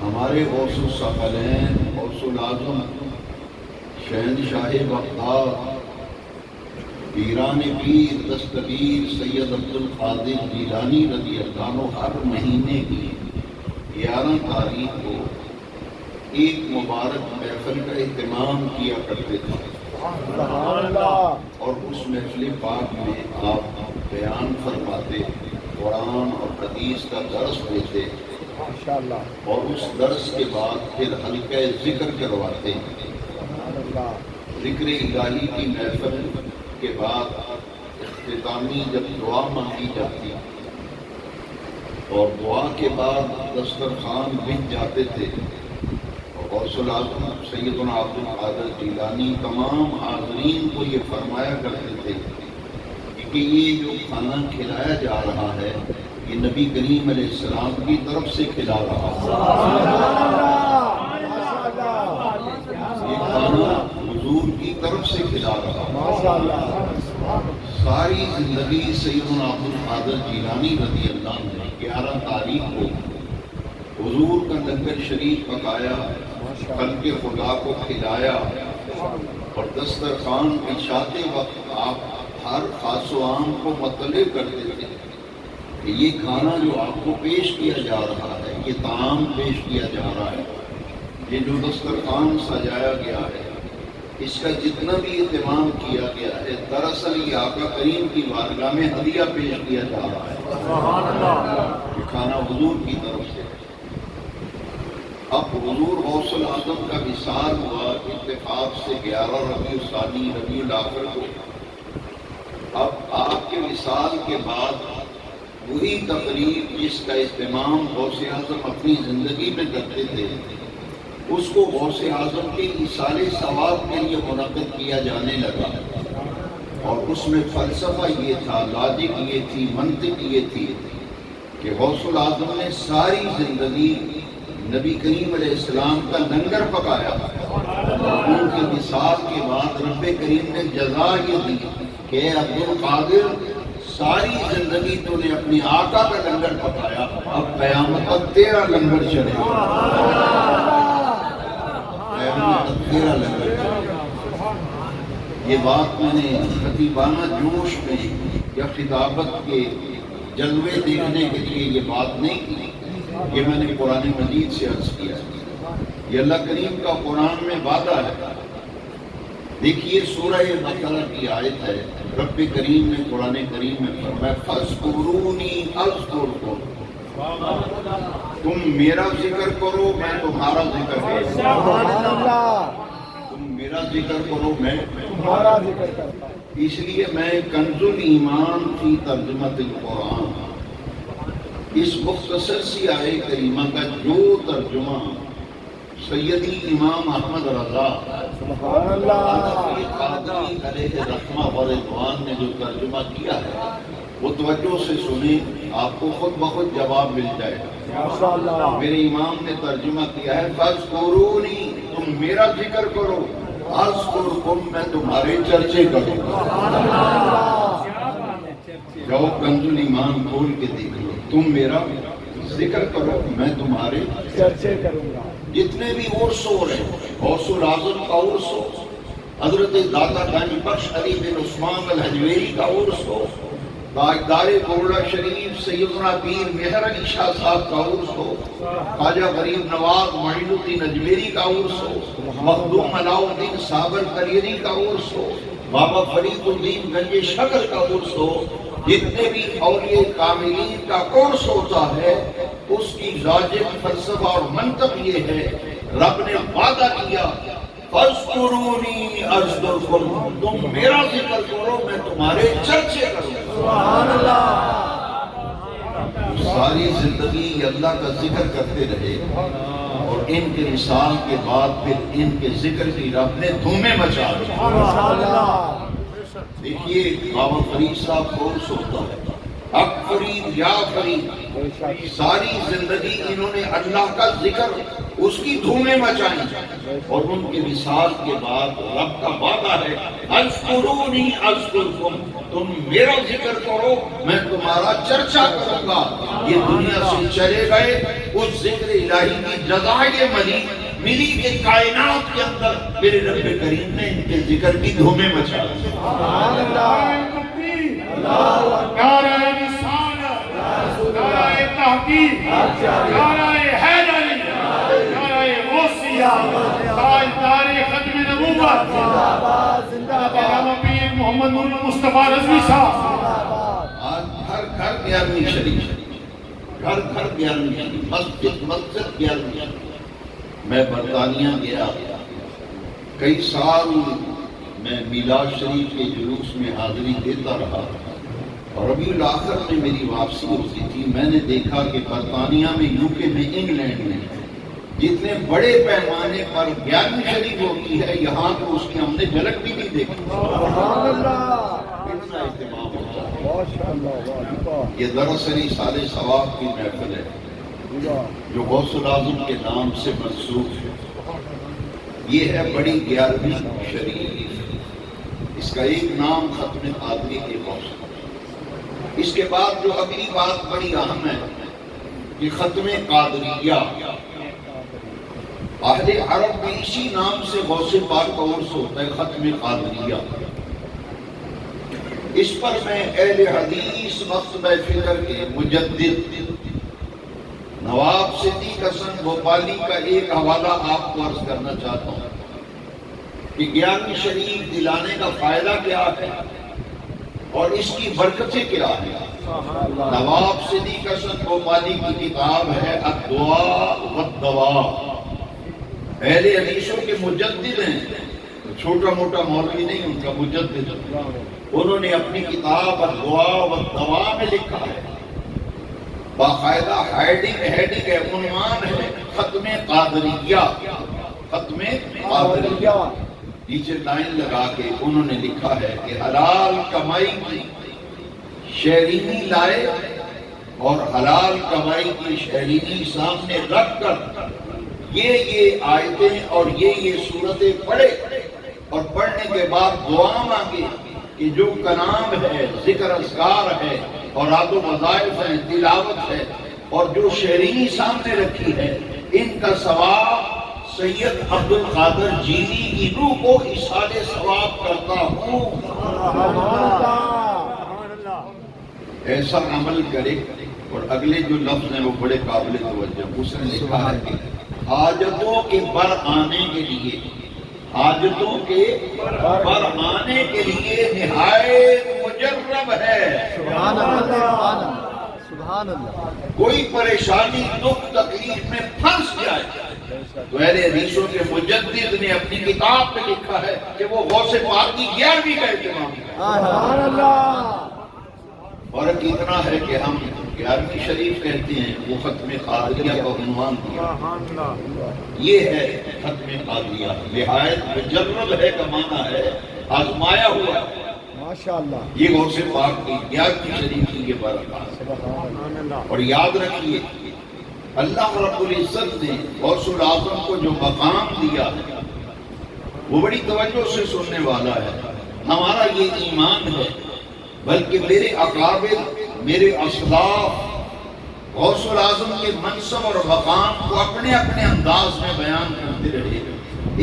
ہمارے غوث الثقلین غوث العظم شہنشاہ بغداد پیران پیر دستگیر سید عبد القادر جیلانی رضی اللہ عنہ ہر مہینے کی 11 تاریخ کو ایک مبارک محفل کا اہتمام کیا کرتے تھے، اور اس محفل پاک میں آپ بیان فرماتے، قرآن اور حدیث کا درس دیتے، اور اس درس کے بعد پھر حلقہ ذکر کرواتے۔ ذکر الہی کی محفل کے بعد اختتامی جب دعا مانگی جاتی اور دعا کے بعد دسترخوان بچھ جاتے تھے، اور غوث العظم سیدنا عبد القادر جیلانی تمام حاضرین کو یہ فرمایا کرتے تھے کہ یہ جو کھانا کھلایا جا رہا ہے یہ نبی کریم علیہ السلام کی طرف سے کھلا رہا ہے، یہ کھانا حضور کی طرف سے کھلا رہا ہے۔ ساری زندگی سیدنا عبد القادر جیلانی رضی اللہ عنہ نے 11 تاریخ کو حضور کا لنگر شریف پکایا، خلق خدا کو کھلایا، اور دسترخوان بچھاتے وقت آپ ہر خاص و عام کو مطلع کرتے تھے کہ یہ کھانا جو آپ کو پیش کیا جا رہا ہے، یہ طعام پیش کیا جا رہا ہے، یہ جو دسترخوان سجایا گیا ہے، اس کا جتنا بھی اہتمام کیا گیا ہے، دراصل یہ آقا کریم کی بارگاہ میں ہدیہ پیش کیا جا رہا ہے، یہ کھانا حضور کی طرف سے۔ اب حضور غوث العظم کا وصال ہوا اتفاق سے 11 ربیع الثانی ربیع الاخر کو۔ اب آپ کے وصال کے بعد وہی تقریب جس کا اہتمام غوث اعظم اپنی زندگی میں کرتے تھے، اس کو غوث اعظم کے ایصال ثواب کے لیے منعقد کیا جانے لگا، اور اس میں فلسفہ یہ تھا، لاجک یہ تھی، منطق یہ تھی کہ غوث العظم نے ساری زندگی نبی کریم علیہ السلام کا لنگر پکایا، اور ان کے وصال کے بعد رب کریم نے جزا یہ دی کہ اے عبد القادر، ساری زندگی تو نے اپنی آقا کا لنگر پکایا، اب قیامت تک تیرا لنگر چلے گا، تیرا لنگر چلے گا۔ یہ بات میں نے خطیبانہ جوش میں یا خطابت کے جلوے دیکھنے کے لیے یہ بات نہیں کی، یہ میں نے قرآن مجید سے عرض کیا، یہ اللہ کریم کا قرآن میں وعدہ ہے۔ دیکھیے سورہ بقرہ کی آیت ہے، رب کریم نے قرآن کریم میں فرمایا فَاذْكُرُونِي أَذْكُرْكُمْ، تم میرا ذکر کرو میں تمہارا ذکر کروں، تم میرا ذکر کرو میں تمہارا ذکر کرتا ہوں۔ اس لیے میں کنز الایمان فی ترجمۃ القرآن، اس مختصر سی آیہ کریمہ کا جو ترجمہ سیدی امام احمد رضا قادری علیہ رحمہ و رضوان نے جو ترجمہ کیا ہے وہ توجہ سے سنیں، آپ کو خود بخود جواب مل جائے گا۔ میرے امام نے ترجمہ کیا ہے فَاذْكُرُونِي، تم میرا ذکر کرو، اذکرکم، میں تمہارے چرچے کروں گا۔ جاؤ کنز الایمان کھول کے دیکھ لو، تم میرا ذکر کرو میں تمہارے چرچے کروں گا۔ جتنے بھی عرس ہو رہے ہیں، غوث العظم کا عرس ہو، حضرت داتا گنج بخش علی بن عثمان الحجویری کا عرس ہو، تاجدار بورڈا شریف سیدنا پیر مہر علی شاہ صاحب کا عرس ہو، خواجہ غریب نواز معین الدین اجمیری کا عرس ہو، مخدوم علاء الدین صابر قریری کا عرس ہو، بابا فرید الدین گنج شکر کا عرس ہو، جتنے بھی اولیاء کاملین کا عرس ہوتا ہے، اس کی لاجک فلسفہ اور منطق یہ ہے، رب نے وعدہ کیا فَاذْكُرُونِي أَذْكُرْكُمْ، تم میرا ذکر کرو میں تمہارے چرچے کروں۔ سبحان اللہ۔ ساری زندگی اللہ کا ذکر کرتے رہے، اور ان کے وصال کے بعد پھر ان کے ذکر کی رب نے دھومیں مچا دی۔ دیکھیے بابا فرید صاحب کو عرس ہوتا ہے، حق فرید یا فرید، ساری زندگی انہوں نے اللہ کا ذکر اس کی دھومیں مچائیں، اور ان کے وصال کے بعد رب کا وعدہ ہے اذکرونی اذکرکم، تم میرا ذکر کرو میں تمہارا چرچا کروں گا۔ یہ دنیا سے چلے گئے، اس ذکر الہی کی جزا یہ ملی کہ کائنات کے اندر میرے رب کریم نے ان کے ذکر کی دھومیں مچا دی۔ سبحان اللہ، نعرہ رسالت، نعرہ تحقیق، نعرہ حیدری، نعرہ غوثیہ، تاجدار ختم نبوت، علامہ پیر محمد نور مصطفیٰ رضوی صاحب۔ آج گھر گھر 11ویں شریف، گھر گھر 11ویں شریف، مسجد مسجد 11ویں شریف۔ میں برطانیہ گیا، کئی سال میں میلاد شریف کے جلوس میں حاضری دیتا رہا، اور ربیع الاخر میں میری واپسی ہوتی تھی۔ میں نے دیکھا کہ برطانیہ میں، UK میں، انگلینڈ میں جتنے بڑے پیمانے پر 11ویں شریف ہوتی ہے، یہاں تو اس کی ہم نے جھلک بھی نہیں دیکھی۔ اتنا اہتمام ہوتا ہے۔ یہ دراصل سال ثواب کی محفل ہے جو غوث الاعظم کے نام سے منسوب ہے۔ یہ ہے بڑی 11ویں شریف، اس کا ایک نام ختم قادری کے غوث۔ اس کے بعد جو اگلی بات بڑی اہم ہے کہ ختم قادریہ، اہل عرب میں اسی نام سے غوث پاک کا عرس ہوتا ہے، ختم قادریہ۔ اس پر میں اہل حدیث مکتبہ فکر کے مجدد نواب صدیق حسن بھوپالی کا ایک حوالہ آپ کو عرض کرنا چاہتا ہوں کہ 11ویں شریف دلانے کا فائدہ کیا ہے اور اس کی برکتیں کیا ہیں۔ نواب صدیق حسن بھوپالی کی کتاب ہے الدعاء والدواء۔ اہل حدیثوں کے مجدد ہیں، چھوٹا موٹا مولوی نہیں، ان کا مجدد۔ انہوں نے اپنی کتاب الدعاء والدواء میں لکھا ہے، باقاعدہ ہیڈنگ ہے، عنوان ہے ختم قادریہ، ختم قادریہ۔ نیچے لائن لگا کے انہوں نے لکھا ہے کہ حلال کمائی کی شیرینی لائے اور حلال کمائی کی شیرینی سامنے رکھ کر یہ آیتیں اور یہ سورتیں پڑھے، اور پڑھنے کے بعد دعا مانگے کہ جو کلام ہے، ذکر اذکار ہے، اور آد و وظائف ہے، تلاوت ہے، اور جو شیرینی سامنے رکھی ہے، ان کا ثواب سید عبد القادر جیلی کی روح کو ایصال ثواب کرتا ہوں۔ ایسا عمل کرے۔ اور اگلے جو لفظ ہیں وہ بڑے قابل توجہ، اس نے لکھا ہے کہ حاجتوں کے بر آنے کے لیے، حاجتوں کے بر آنے کے لیے نہایت مجرب ہے۔ سبحان اللہ، سبحان اللہ۔ کوئی پریشانی، دکھ، تکلیف میں پھنس جائے تو اہل حدیثوں کے مجدد نے اپنی کتاب میں لکھا ہے کہ وہ غوث پاک کی 11ویں کا اہتمام کرے۔ سبحان اللہ۔ فرق اتنا ہے کہ ہم 11ویں شریف کہتے ہیں، وہ ختم قادریہ کا عنوان دیا۔ یہ ہے ختم قادریہ، نہایت مجرب ہے کا معنی ہے آزمایا ہوا۔ ماشاءاللہ، یہ غوث پاک کی 11ویں شریف کی یہ برکات ہے۔ اور یاد رکھیے اللہ رب العزت نے غوث الاعظم کو جو مقام دیا ہے وہ بڑی توجہ سے سننے والا ہے۔ ہمارا یہ ایمان ہے، بلکہ میرے اکابر، میرے اسلاف غوث الاعظم کے منصب اور مقام کو اپنے اپنے انداز میں بیان کرتے رہے۔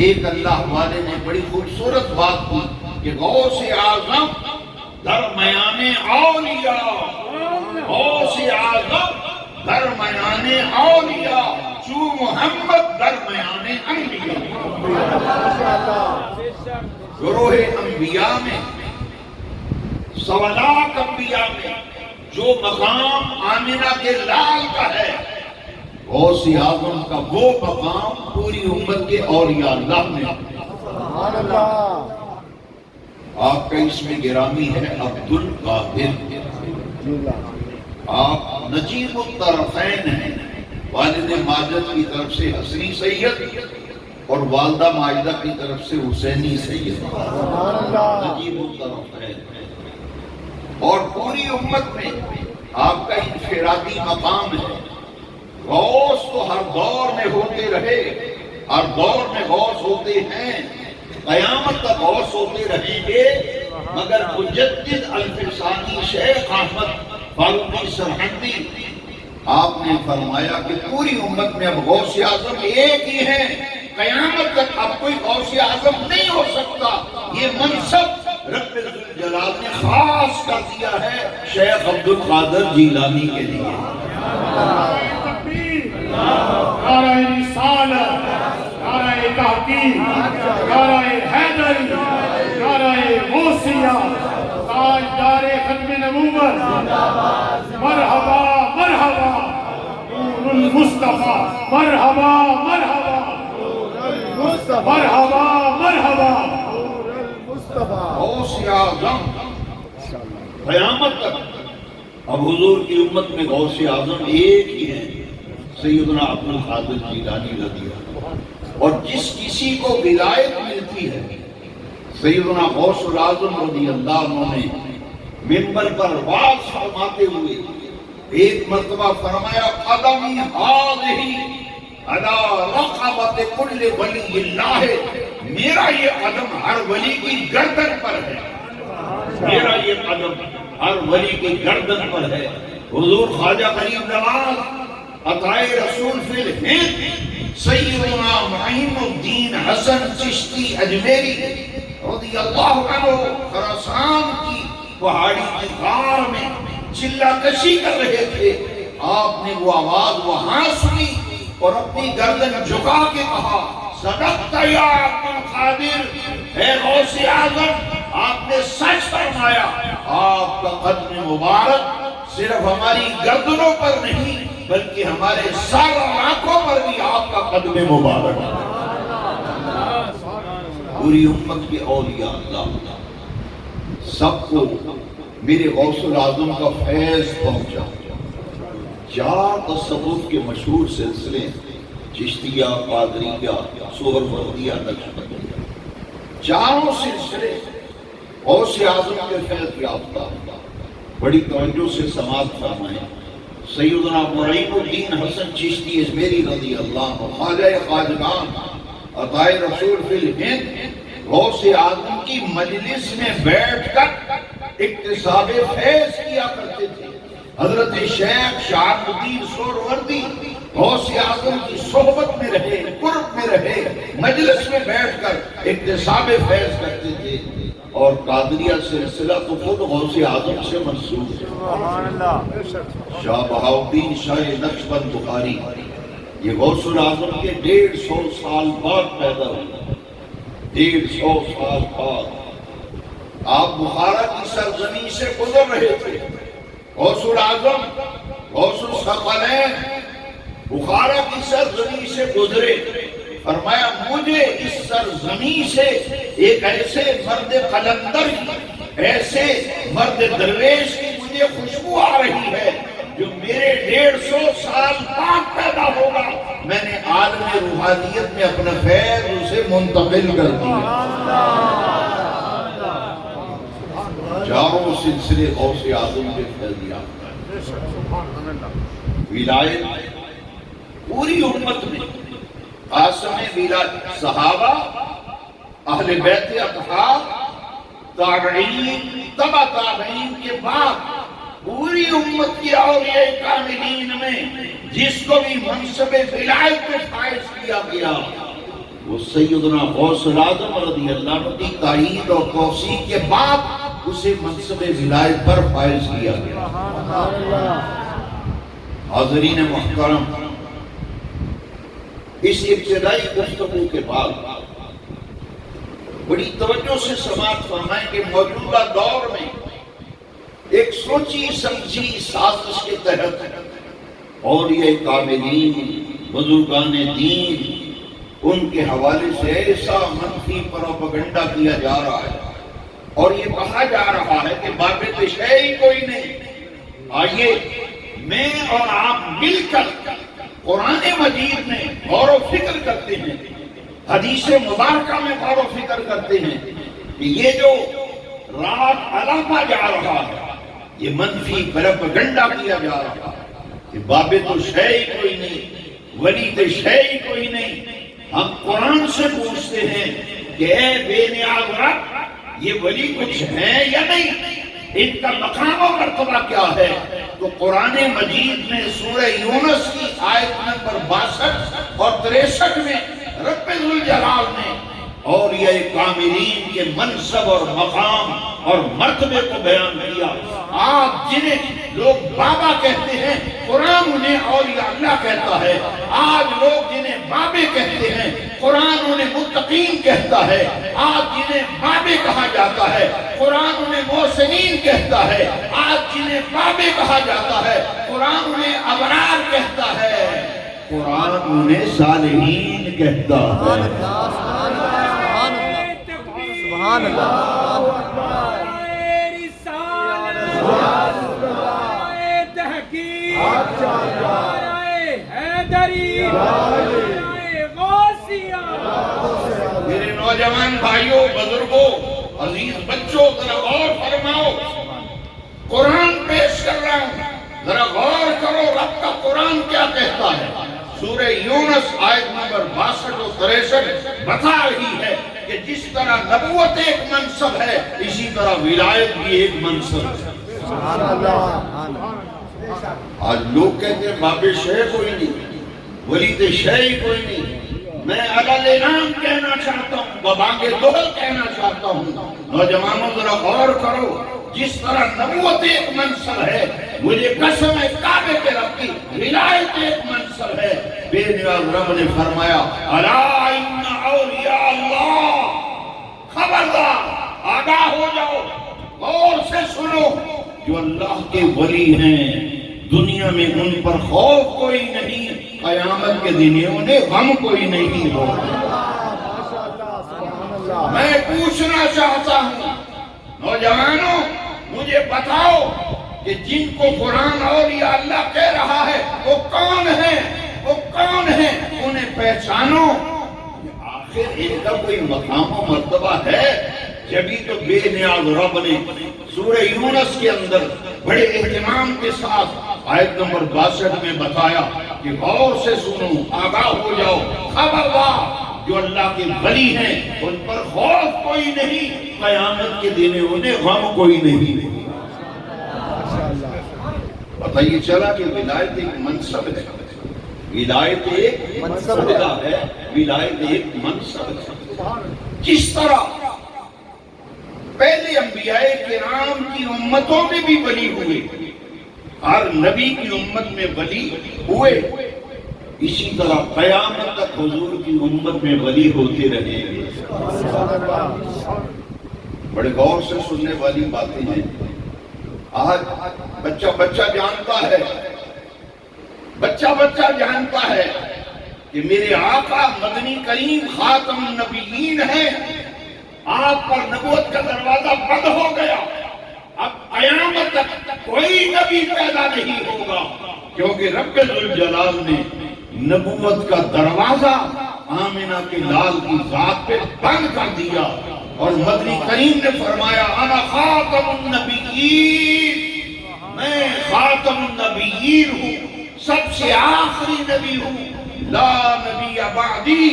ایک اللہ والے نے بڑی خوبصورت بات کی کہ غوث اعظم درمیان اولیاء، غوث اعظم درمیان اولیاء، چو محمد درمیان انبیاء۔ گروہ انبیاء میں، سولاک انبیاء میں جو مقام آمنہ کے لال کا ہے، غوث اعظم کا وہ مقام پوری امت کے اولیاء اللہ میں۔ سبحان اللہ۔ آپ کا اسم گرامی ہے عبد القادر، آپ نجیب الطرفین ہیں، والد ماجد کی طرف سے حسنی سید اور والدہ ماجدہ کی طرف سے حسینی سید، نجیب الطرفین ہیں۔ اور پوری امت میں آپ کا انفرادی مقام ہے۔ غوث تو ہر دور میں ہوتے رہے، ہر دور میں غوث ہوتے ہیں، قیامت تک غوث ہوتے رہیں گے، مگر مجدد الفسانی شیخ احمد فاروقی سرہندی آپ نے فرمایا کہ پوری امت میں اب غوث اعظم ایک ہی ہے، قیامت تک اب کوئی غوث اعظم نہیں ہو سکتا۔ یہ منصب رب الجلال نے خاص کر دیا ہے شیخ عبد القادر جیلانی کے لیے۔ نعرہ رسالت، نعرہ تحقیق، نعرہ حیدری، نعرہ غوثیہ، تاجدار ختم نبوت، مرحبا مرحبا نور المصطفیٰ، مرحبا مرحبا مرحبا مرحبا غوث اعظم قیامت تک اب حضور کی امت میں غوث اعظم ایک ہی ہے، سیدنا عبد القادر جیلانی رضی اللہ۔ اور جس کسی کو ولایت ملتی ہے، سیدنا غوث الاعظم رضی اللہ عنہ نے منبر پر واز فرماتے ہوئے ایک مرتبہ فرمایا قدمی ہذہ علی رقبۃ کل ولی اللہ، میرا یہ قدم ہر ولی کی گردن پر ہے، میرا یہ قدم ہر ولی کی گردن پر ہے۔ حضور خواجہ غریب نواز عطائے رسول فی الہند سیدنا معین الدین حسن چشتی اجمیری رضی اللہ عنہ خراسان کی پہاڑی کی غار میں چلہ کشی کر رہے تھے، آپ نے وہ آواز وہاں سنی اور اپنی گردن جھکا کے کہا صدقت یا عبد القادر، اے غوث اعظم آپ نے سچ فرمایا، آپ کا قدم مبارک صرف ہماری گردنوں پر نہیں بلکہ ہمارے سر آنکھوں پر بھی آپ کا قدم مبارک۔ پوری امت کے اولیاء اللہ سب کو میرے غوث الاعظم کا فیض پہنچا۔ چار تصوف کے مشہور سلسلے چشتیہ، قادریہ، سہروردیہ، نقشبندیہ، چاروں سلسلے غوث اعظم کے فیض یافتہ۔ بڑی توجہ سے سماعت فرمائیں۔ سیدنا معین الدین حسن چشتی اجمیری رضی اللہ عنہ خواجہ خواجگان عطائے رسول فی الہند غوث اعظم کی مجلس میں بیٹھ کر اکتساب فیض کیا کرتے تھے۔ حضرت شیخ شہاب الدین سہروردی غوث اعظم کی صحبت میں رہے، قرب میں رہے، مجلس میں بیٹھ کر اکتساب فیض کرتے تھے، اور قادریہ سلسلہ تو خود غوث اعظم سے منسوب ہے۔ شاہ بہاؤدین شاہ نقشبند بخاری یہ غوث الاعظم کے 150 سال بعد پیدا ہوئے، 150 سال بعد آپ بخارا کی سرزمین سے گزر رہے تھے۔ غوث الاعظم غوث الثقلین بخارا کی سرزمین سے گزرے، فرمایا مجھے اس سرزمین سے ایک ایسے مرد قلندر کی، ایسے مرد درویش کی مجھے خوشبو آ رہی ہے جو میرے 150 سال بعد پیدا ہوگا، میں نے عالم روحانیت میں اپنا فیض اسے منتقل کر دیا۔ چاروں سلسلے غوث اعظم کے فیض یافتہ ہیں۔ ولایت پوری امت میں قاسم ولایت صحابہ، اہل بیت اطہار، تابعین، تبع تابعین کے بعد پوری امت کی اولیاء کاملین میں جس کو بھی منصب ولایت میں فائز کیا گیا وہ سیدنا غوث الاعظم رضی اللہ عنہ کی تائید اور توثیق کے بعد اسے منصب ولایت پر فائز کیا گیا۔ حاضرین محترم، اس ابتدائی گفتگو کے بعد بڑی توجہ سے سماعت فرمائیں کہ موجودہ دور میں ایک سوچی سمجھی سازش کے تحت اولیاء کاملین، بزرگان دین، ان کے حوالے سے ایسا منفی پروپیگنڈا کیا جا رہا ہے اور یہ کہا جا رہا ہے کہ باب تشیع ہی کوئی نہیں۔ آئیے میں اور آپ مل کر قرآن مجید میں غور و فکر کرتے ہیں، حدیث مبارکہ میں غور و فکر کرتے ہیں کہ یہ جو رات الاپا جا رہا ہے، یہ منفی پروپیگنڈا کیا جا رہا ہے کہ بابے تو شے ہی کوئی نہیں، ولی تو شے ہی کوئی نہیں۔ ہم قرآن سے پوچھتے ہیں کہ اے بے نیاز رب، یہ ولی کچھ ہیں یا نہیں، ان کا مقام و مرتبہ کیا ہے؟ تو قرآن مجید میں سورہ یونس کی آیت نمبر 62 اور 63 میں رب ذوالجلال نے اولیاء کاملین کے منصب اور مقام اور مرتبے کو بیان کیا۔ آج جنہیں لوگ بابا کہتے ہیں، قرآن انہیں اولیاء اللہ کہتا ہے۔ آج لوگ جنہیں بابے کہتے ہیں، قرآن انہیں متقین کہتا ہے۔ آج جنہیں بابے کہا جاتا ہے، قرآن انہیں محسنین کہتا ہے۔ آج جنہیں بابے کہا جاتا ہے، قرآن انہیں ابرار کہتا ہے، قرآن انہیں صالحین کہتا ہے۔ سبحان اللہ، میرے نوجوان بھائیوں، بزرگوں، عزیز بچوں، ذرا غور فرماؤ، قرآن پیش کر رہا ہوں، ذرا غور کرو رب کا قرآن کیا کہتا ہے۔ سورہ یونس آیت نمبر 62 و 63 بتا رہی ہے کہ جس طرح نبوت ایک منصب ہے، اسی طرح ولایت بھی ایک منصب ہے۔ سبحان اللہ۔ آج لوگ کہتے ہیں باب شے کوئی نہیں، ولید شے کوئی نہیں۔ میں علل نام کہنا چاہتا ہوں، ببانگ دہل کہنا چاہتا ہوں۔ نوجوانوں ذرا غور کرو، جس طرح نبوت ایک منصب ہے، مجھے قسم ہے کعبے کے رب کی، ولایت ایک منصب ہے۔ بے نیاز رب نے فرمایا الا ان اولیاء اللہ، خبردار آگاہ ہو جاؤ، غور سے سنو، جو اللہ کے ولی ہیں دنیا میں ان پر خوف کوئی نہیں، قیامت کے دن انہیں غم کوئی نہیں ہوگا۔ میں پوچھنا چاہتا ہوں نوجوانوں، مجھے بتاؤ کہ جن کو قرآن اولیاء اللہ کہہ رہا ہے وہ کون ہیں؟ وہ کون ہیں؟ انہیں پہچانو۔ آخر ان کا کوئی مقام و مرتبہ ہے؟ جبھی تو بے نیاز رب نے سورہ یونس کے اندر بڑے اہتمام کے ساتھ آیت نمبر 62 میں بتایا کہ غور سے سنو، آگاہ ہو جاؤ، خبردار جو اللہ کے ولی ہیں ان پر خوف کوئی نہیں، قیامت کے دن انہیں غم کوئی نہیں۔ پتہ یہ چلا کہ ولایت ایک منصب ہے، ولایت ایک منصب ہے، ولایت ایک منصب ہے۔ جس طرح پہلے انبیاء کرام کی امتوں میں بھی ولی ہوئے، ہر نبی کی امت میں ولی ہوئے، اسی طرح قیامت تک حضور کی امت میں ولی ہوتے رہے گے۔ بڑے غور سے سننے والی باتیں ہیں۔ آج بچہ جانتا ہے، بچہ جانتا ہے کہ میرے آقا مدنی کریم خاتم النبیین ہیں، آپ پر نبوت کا دروازہ بند ہو گیا، اب قیامت تک کوئی نبی پیدا نہیں ہوگا، کیونکہ رب ذوالجلال نے نبوت کا دروازہ آمنہ کے لال کی ذات پہ بند کر دیا، اور مدنی کریم نے فرمایا انا خاتم النبیین، میں خاتم النبیین ہوں، سب سے آخری نبی ہوں، لا نبی بعدی،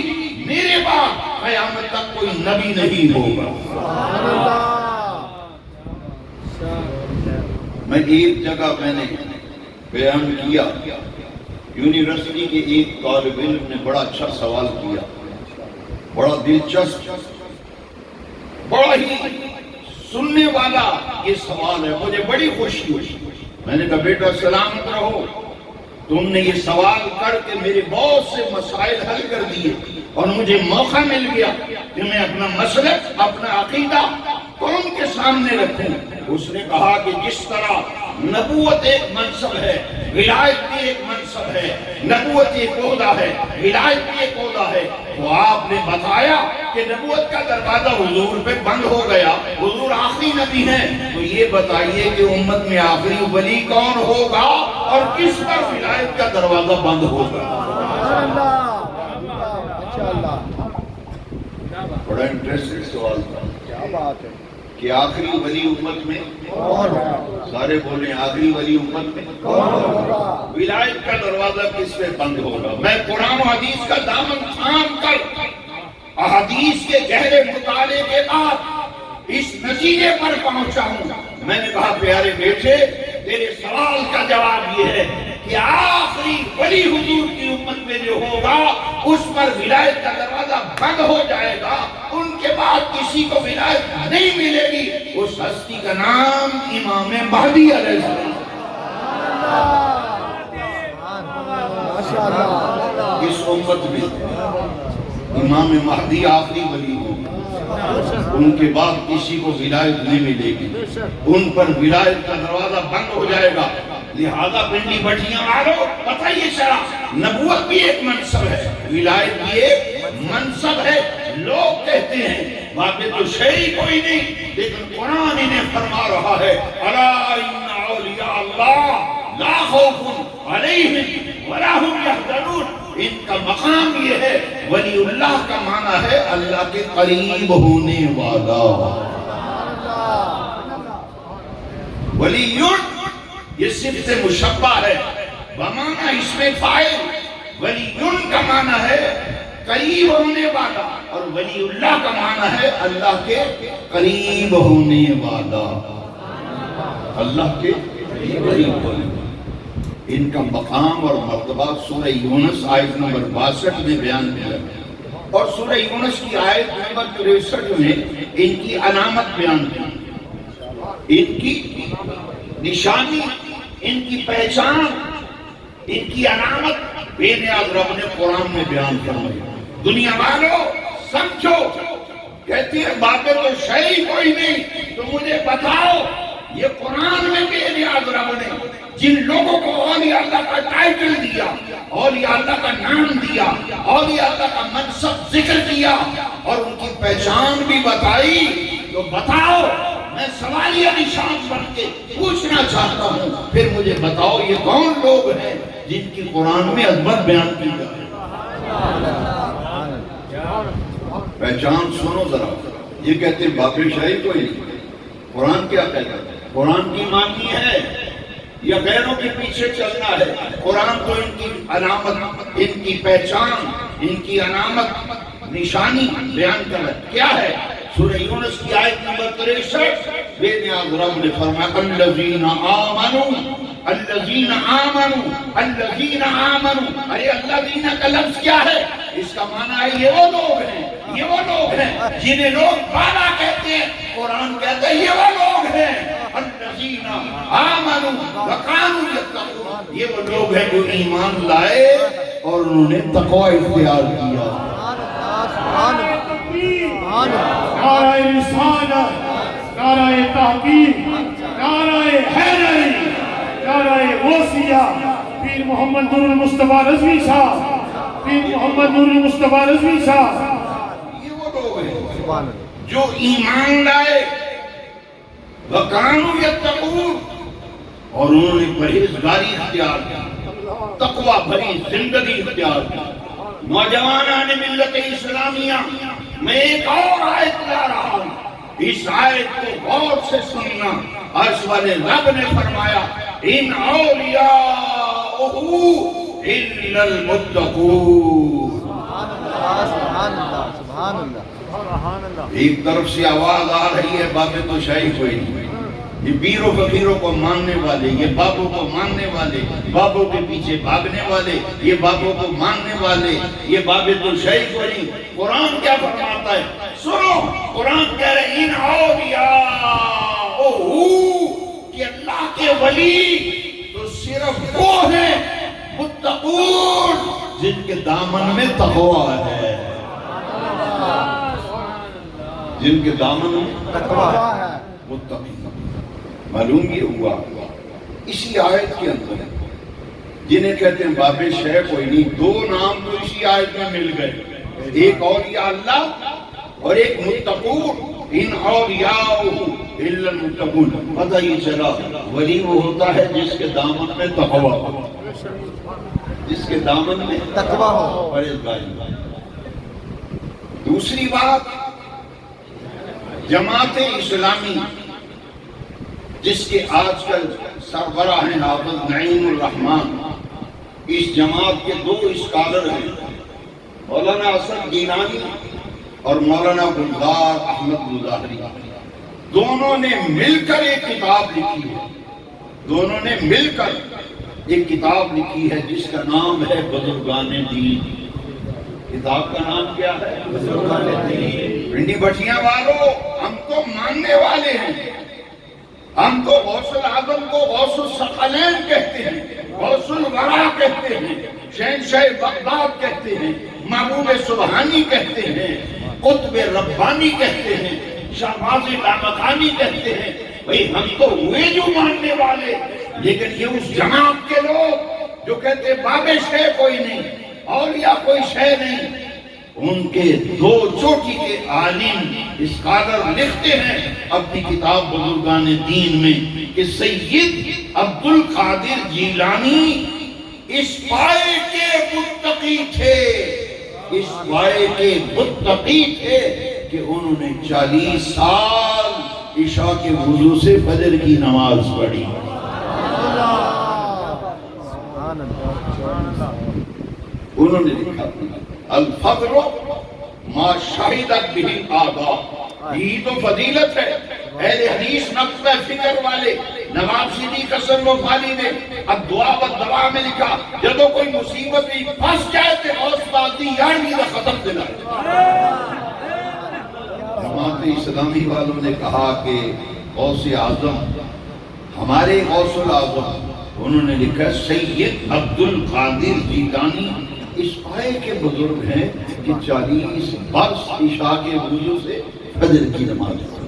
میرے بعد قیامت تک کوئی نبی نہیں ہوگا۔ میں ایک جگہ میں نے بیان کیا، یونیورسٹی کے ایک طالب علم نے بڑا اچھا سوال کیا، بڑا دلچسپ، بڑا ہی سننے والا یہ سوال ہے، مجھے بڑی خوشی ہوئی۔ میں نے کہا بیٹا سلامت رہو، تم نے یہ سوال کر کے میرے بہت سے مسائل حل کر دیے، اور مجھے موقع مل گیا کہ میں اپنا مسلک، اپنا عقیدہ قوم کے سامنے رکھوں۔ اس نے کہا کہ جس طرح نبوت ایک منصب ہے، ولایت بھی ایک منصب ہے، نبوت ایک عہدہ ہے، ولایت بھی ایک عہدہ ہے، تو آپ نے بتایا کہ نبوت کا دروازہ حضور پہ بند ہو گیا، حضور آخری نبی ہیں، تو یہ بتائیے کہ امت میں آخری ولی کون ہوگا اور کس پر ولایت کا دروازہ بند ہوگا؟ بڑا انٹرسٹنگ سوال تھا۔ کیا بات ہے۔ کہ آخری ولی امت میں سارے بولیں آخری ولی امت میں ولایت کا دروازہ کس پہ بند ہوگا؟ میں قرآن و حدیث کا دامن تھام کر احادیث کے گہرے مطالعے کے بعد اس نتیجے پر پہنچا ہوں۔ میں نے کہا پیارے بیٹے تیرے سوال کا جواب یہ ہے کہ آخری ولی حضور کی امت میں جو ہوگا اس پر ولایت کا دروازہ بند ہو جائے گا، ان کے بعد کسی کو ولایت نہیں ملے گی۔ اس ہستی کا نام امام مہدی علیہ السلام۔ اس امت میں امام مہدی آخری ولی ہوگا، ان کے بعد کسی کو ولایت نہیں ملے گی، ان پر ولایت کا دروازہ بند ہو جائے گا۔ لہذا پنڈی بٹھیاں آرو بتائیے شرع، نبوت بھی ایک منصب ہے، ولایت بھی ایک منصب ہے۔ لوگ کہتے ہیں بابے تو شیعی کوئی نہیں، لیکن قرآن انہیں فرما رہا ہے الا ان اولیاء اللہ لا خوف علیہم ولا هم یحزنون۔ ان کا مقام یہ ہے، ولی اللہ کا معنی ہے اللہ کے قریب ہونے والا۔ ولی یہ صفت مشبہ ہے، بمعنی اس میں فاعل۔ ولی کا معنی ہے قریب ہونے والا، اور ولی اللہ کا معنی ہے اللہ کے قریب ہونے والا، اللہ کے قریب ہونے والا۔ ان کا مقام اور مرتبہ سورہ یونس آیت نمبر 62 میں بیان کیا، اور سورہ یونس کی آیت نمبر 63 میں ان کی علامت بیان کی، ان کی نشانی، ان کی پہچان، ان کی علامت بے نیاز رب نے قرآن میں بیان فرمائی۔ دنیا والوں سمجھو، کہتی ہے باتیں تو شیعی کوئی نہیں، تو مجھے بتاؤ یہ قرآن میں بے نیاز رب نے جن لوگوں کو اولیاء اللہ کا ٹائٹل دیا، اولیاء اللہ کا نام دیا، اولیاء اللہ کا منصب ذکر کیا، اور ان کی پہچان بھی بتائی، تو بتاؤ، میں سوالیہ نشان بن کے پوچھنا چاہتا ہوں، پھر مجھے بتاؤ یہ کون لوگ ہیں جن کی قرآن میں عظمت بیان کی جائے؟ پہچان سنو ذرا، یہ کہتے ہیں باقی شاہی کوئی نہیں، قرآن کیا کہتا ہے؟ قرآن کی مانی ہے یا غیروں کے پیچھے چلنا ہے؟ قرآن تو ان کی علامت، ان کی پہچان، ان کی علامت، نشانی بیان کر رہا ہے۔ کیا ہے؟ سورہ یونس کی آیت نمبر 63 بے نیاز رب نے فرمایا الذین آمنوا، الذین آمنوا، الذین آمنوا۔ ارے الذین کا لفظ کیا ہے؟ اس کا معنی ہے یہ وہ لوگ ہیں، یہ وہ لوگ ہیں جنہیں لوگ بالا کہتے ہیں، قرآن کہتا ہے یہ وہ لوگ ہیں الذین آمنوا وکانوا یتقون۔ یہ وہ لوگ ہیں جو ایمان لائے اور انہوں نے تقوی اختیار کیا۔ نعرہ رسالت، نعرہ تحقیق، نعرہ حیدری، نعرہ غوثیہ، پیر محمد نور المصطفیٰ رضوی صاحب، پیر محمد نور المصطفیٰ رضوی صاحب۔ یہ وہ لوگ ہیں جو ایمان لائے، وَكَانُوا يَتَّقُونَ، اور انہوں نے پرہیزگاری اختیار کی، تقوی بھری زندگی اختیار کی۔ نوجوانان ملت اسلامیہ، میں ایک اور آیت لا رہا ہوں، اس آیت کو غور سے سننا۔ عرش والے رب نے فرمایا ان اولیاءہ الا المتقون۔ سبحان اللہ۔ ایک طرف سے آواز آ رہی ہے بابے تو شاہی کوئی نہیں، یہ پیروں فقیروں کو ماننے والے، یہ بابوں کو ماننے والے، بابوں کے پیچھے بھاگنے والے، یہ بابوں کو ماننے والے، یہ بابے تو شاہی کوئی نہیں۔ قرآن کیا فرماتا ہے؟ سنو، قرآن کہہ رہے ان اولیاء کہ اللہ کے ولی تو صرف وہ ہیں متقون جن کے دامن میں تقوی ہے، جن کے دامن میں تقوی ہے، متقی۔ معلوم یہ ہوا اسی آیت کے اندر جنہیں کہتے ہیں باب شیع کوئی نہیں، دو نام تو اسی آیت میں مل گئے، ایک اولیاء اللہ اور ایک متقون۔ ان اولیاء الا المتقون، پتہ یہ چلا ولی وہ ہوتا ہے جس کے دامن میں تقوی ہو، جس کے دامن میں تقوی ہو۔ پرہیزگاری۔ دوسری بات جماعت اسلامی جس کے آج کل سربراہ ہیں حافظ نعیم الرحمان، اس جماعت کے دو اسکالر ہیں، مولانا اسد گیلانی اور مولانا گلزار احمد گلزاری، دونوں نے مل کر ایک کتاب لکھی ہے، دونوں نے مل کر ایک کتاب لکھی ہے جس کا نام ہے بزرگان دین۔ کتاب کا نام کیا ہے؟ بزرگان دین۔ پنڈی بٹھیاں والوں، ہم تو ماننے والے ہیں، ہم تو غوث العظم کو غوث الثقلین کہتے ہیں، غوث الورا کہتے ہیں، شہنشاہ بغداد کہتے ہیں، محبوب سبحانی کہتے ہیں، قطب ربانی کہتے ہیں، شہباز لامکانی کہتے ہیں۔ بھئی ہم تو ہوئے جو ماننے والے، لیکن یہ اس جماعت کے لوگ جو کہتے ہیں باب شے کوئی نہیں، اولیاء کوئی شے نہیں، ان کے دو چوٹی کے عالم اسکالر لکھتے ہیں اپنی کتاب بزرگان دین میں کہ سید عبد القادر جیلانی اس پائے کے متقی تھے، اس پائے کے متقی تھے کہ انہوں نے 40 سال عشاء کے وضو سے فجر کی نماز پڑھی۔ انہوں نے لکھا الفضل ما شہدت بہ الآباء، یہی تو فضیلت ہے۔ اہل حدیث نقطہ فکر والے نواب صدیق حسن وفانی نے اب دعا و دوا میں لکھا جدو کوئی مصیبت پھنس جائے تو غوث پاک دی یارویں دا ختم دلا۔ جماعت اسلامی والوں نے کہا کہ غوث اعظم ہمارے غوث العظم، انہوں نے لکھا سید عبد القادر جیلانی اس پائے کے بزرگ ہیں کہ 40 برس عشاء کے وضو سے فجر کی نماز پڑھی۔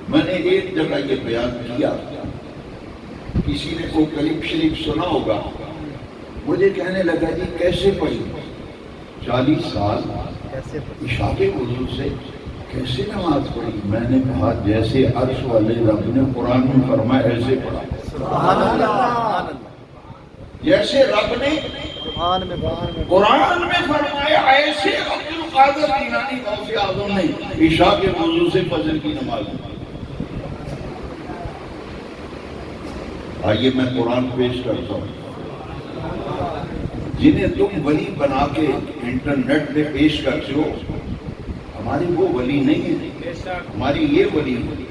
میں نے ایک جگہ یہ بیان کیا، کسی نے کوئی کلپ شریف سنا ہوگا، مجھے کہنے لگا جی کیسے پڑھی؟ 40 سال عشاء کے وضو سے کیسے نماز پڑھی؟ میں نے کہا جیسے عرش والے رب نے قرآن میں فرمایا ایسے پڑھا۔ سبحان اللہ، جیسے رب نے قرآن میں فرمایا ایسے عبد القادر جیلانی غوث اعظم نے عشاء کے وضو سے فجر کی نماز پڑھی۔ آئیے میں قرآن پیش کرتا ہوں، جنہیں تم ولی بنا کے انٹرنیٹ پہ پیش کرتے ہو، ہماری وہ ولی نہیں ہے، ہماری یہ ولی ہے۔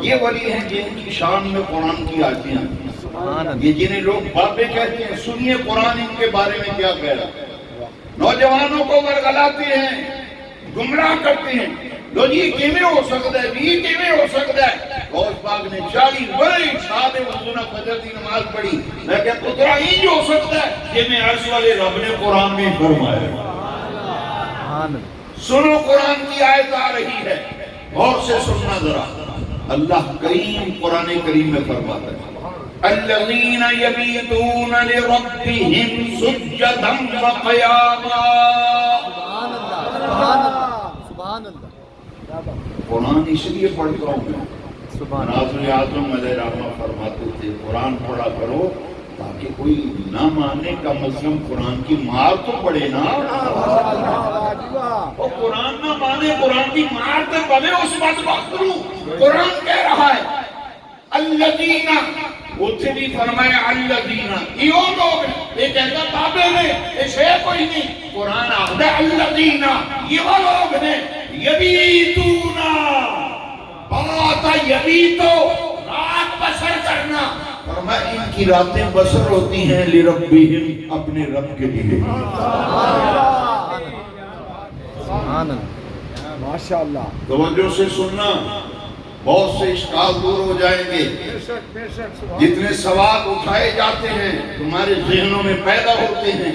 یہ ولی ہیں جن کی شان میں قرآن کی آیتیں ہیں، یہ جنہیں لوگ بابے کہتے ہیں، سنیے قرآن ان کے بارے میں کیا کہہ رہا ہے۔ نوجوانوں کو ورگلاتے ہیں، گمراہ کرتے ہیں، لو جی کیویں ہو سکتا ہے، یہ کیویں ہو سکتا ہے؟ غوث پاک نے 40 برس شاد وضو نہ فجر کی نماز پڑھی۔ میں کہتا ہوں ترا ہی جو ہو سکتا ہے یہ میں عرش والے رب نے قرآن میں فرمایا۔ سنو قرآن کی آیت آ رہی ہے، غور سے سننا ذرا۔ اللہ کریم قرآن کریم میں فرماتا ہے الذین یبیتون لربہم سجدا وقیاما۔ قرآن اس لیے پڑھتا ہوں میں، ناظر اعظم علیہ رحمہ فرماتے تھے قرآن پڑھا کرو تاکہ کوئی نہ ماننے کا مسلم قرآن کی مار تو پڑے نا۔ اور قرآن نہ مانے، قرآن کی مار تو پڑے، اس بات کروں۔ قرآن کہہ رہا ہے الذین، اتھے بھی فرمایا الذین، یہ لوگ، یہ کہتا بابے میں یہ شیخ کوئی نہیں، قرآن آخر الذین، یہ وہ لوگ ہیں یبیتون، بات یبیتو رات بسر کرنا، فرمایا ان کی راتیں بسر ہوتی ہیں لربہم، اپنے رب کے لیے۔ ماشاءاللہ، توجہ سے سننا، بہت سے اشکال دور ہو جائیں گے۔ جتنے سوال اٹھائے جاتے ہیں تمہارے ذہنوں میں پیدا ہوتے ہیں،